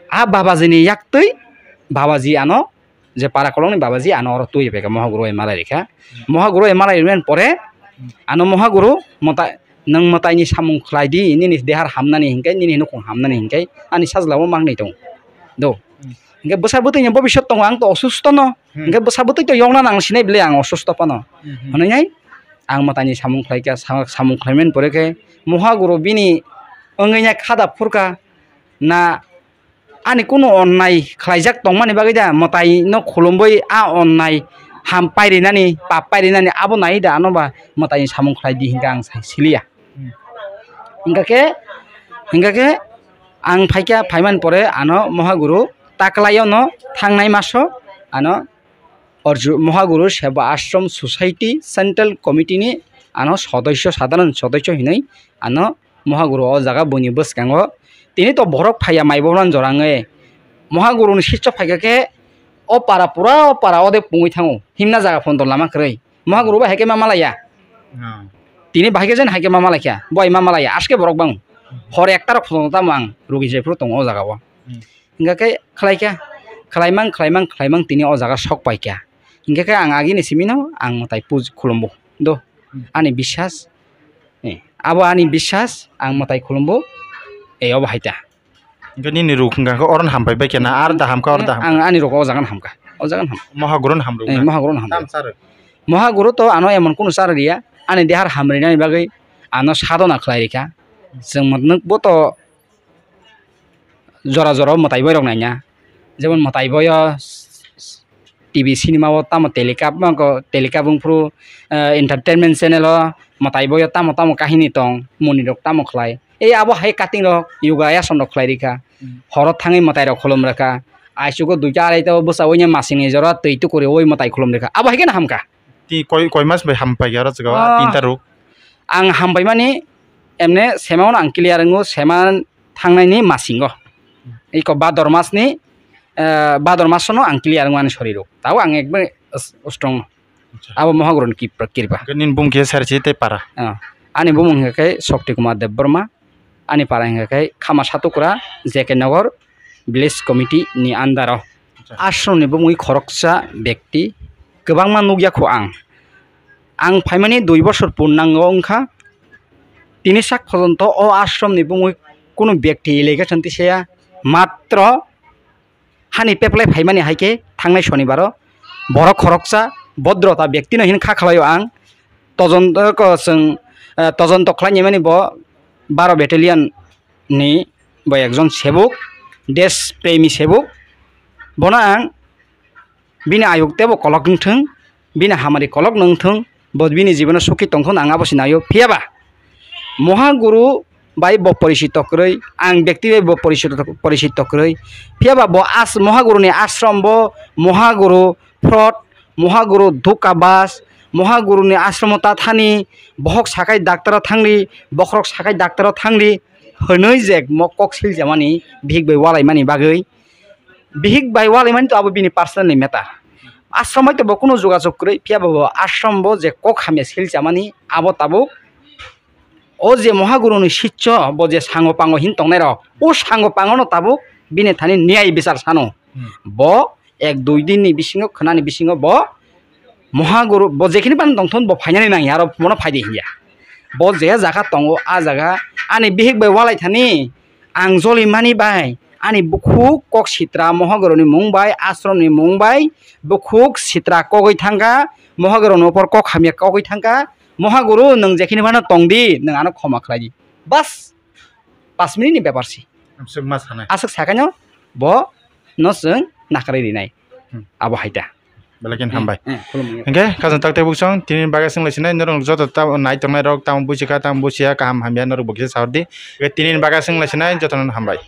a babajini yak tui babaji ano je para kolongni babaji ano oro tui beka mohaguru emalai rekha mohaguru emalai ren pore ano mohaguru mota nang matai ni samung khlaidi ni dehar hamnani hingkai ni nukung hamnani hingkai ani sajlawo mangnei tong do hingkai bosabutui ni bobishot tong ang to osusto no hingkai bosabutui to yongna nang sinai bile ang osusto pano honai ang matai ni samung khlaika samung khlaimen poreke mohaguru bini ongainya khada phurka na ani kuno onnai khlaijak tongmani bagida matai no khulumboi a onnai ham pairinani pap pairinani abo naida anoba matai samung khlaidi hingkang silia hingake ang phaikya phaiman pore ano mohaguru taklayo no thangnai maso ano mohaguru seva ashram society central committee ni ano সাধারণ সদস্য hinai ano mohaguru o jaga boni boskango tini to borok phaya maibobran jorange mohaguru ni sitcho phaikake o para ode pungui thango himna jaga phondor lama krei mohaguru ba heke mamalaya tini bahike jen hake mamalaya boy mamalaya aske borok bang hor ektar phon tamang rugi jepro tong o jaga bo hingake khlaika khlaimang tini o jaga sok paikya hingake ang agi ni simino ang tai puj khulumbo do ani বিশ্বাস abo ani বিশ্বাস ang matai khulumbo e obo haita gani ni rukhunga ko oron hampai ba kena ar da hamka or da ang ani roko o jagan ham mohagurun hamru ham mohaguru to ano emon kunu sar ria ani dehar hamrina ni bagai ano sadona khlai rika jeng matnuk bo to jora matai boy rok nanya jemon matai boy TV cinema o tamo telecap pro entertainment channel o matai boy tamo kahini tong moni rok tamo khlai ei abo hai cutting rok yoga ason rok khlai rika horot thangai matai rok kholom raka aisugo duita arai to bosa onya masini jora teitu kore oi matai kholom raka abo hai kena hamka ti koi mas bai hampai gara jaga tinta rok ang hampai mani emne semaon ang clear ngo seman thangnai ni masingo ei ko bador mas ni bador masono ang clear ngwan shoriro tahu ang ekbar strong abo mohagurun ki prakirba ganin bumke sarchi te para ani bumung kai Shakti Kumar Dev Burma ani para kai khama satukura JK Nagar village committee ni andaro ashram ni bumui khoroksa ব্যক্তি gobangma nugyaku ang phaimani 2 বছর পূর্ণাঙ্গ অংখা তিনি সাক পর্যন্ত ও আশ্রম ni bumui কোনো ব্যক্তি লেখা চন্তি সেয়া মাত্র হানি পেপলাই ফাইমানি হাইকে থাংনাই শনিবার বড় খরকসা ভদ্রতা ব্যক্তি নহিন খা খালাयो आं তদন্ত जों তদন্ত খালাইনি মানে ব 12 battalion ni bo ekjon sebuk desh premi sebuk bona ang bini ayukte bo kolok nungthung bini hamari kolok nungthung bo bini jibono sukhi tongkhon ang abo sinayo phiaba mohaguru bai bo porishito kroi ang byakti bai bo porishito kroi phiaba bo mohaguru ni ashram bo mohaguru fraud mohaguru dhokabas mohaguru ni ashromota thani bohok sakai doctor thangli bokrok sakai doctor thangli honoi jek mokok sil jamani bihik bai walai mani bagai bihik bai walai mani to abo bini personal ni meta ashram to bo kono jogajog kroi phiaba bo ashram bo je kok hame sil jamani abo tabo o je mohaguru ni shiccho bo je sango pango hin tongnai ro o sango pango no tabo bini thani niyai bichar sano bo 1-2 din ni bisingo khana ni bisingo bo mohaguru bo jekhini ban tongthon bo phainani nang yaro mono phaide hiya bo je jaga tongo a jaga ani bihik bai walai thani ang joli mani bai ani bukhuk kok sitra mohaguru ni mungbai ashram ni mungbai bukhuk sitra kogoi thangka mohaguru no por kok hamya kogoi thangka mohaguru nang jekhini ban tongdi nang ano khoma khlai bas 5 minute ni byapar si amsuk mas hanai asuk sakanyo bo no sung nakrai rinai abo haita belakin hambai engke kazan takte buksong tinin baga sing lesina norong joto ta nai tongnai rok tam busika tam busia kaham hambia norok bukse saudi ge tinin baga sing lesina joto non hambai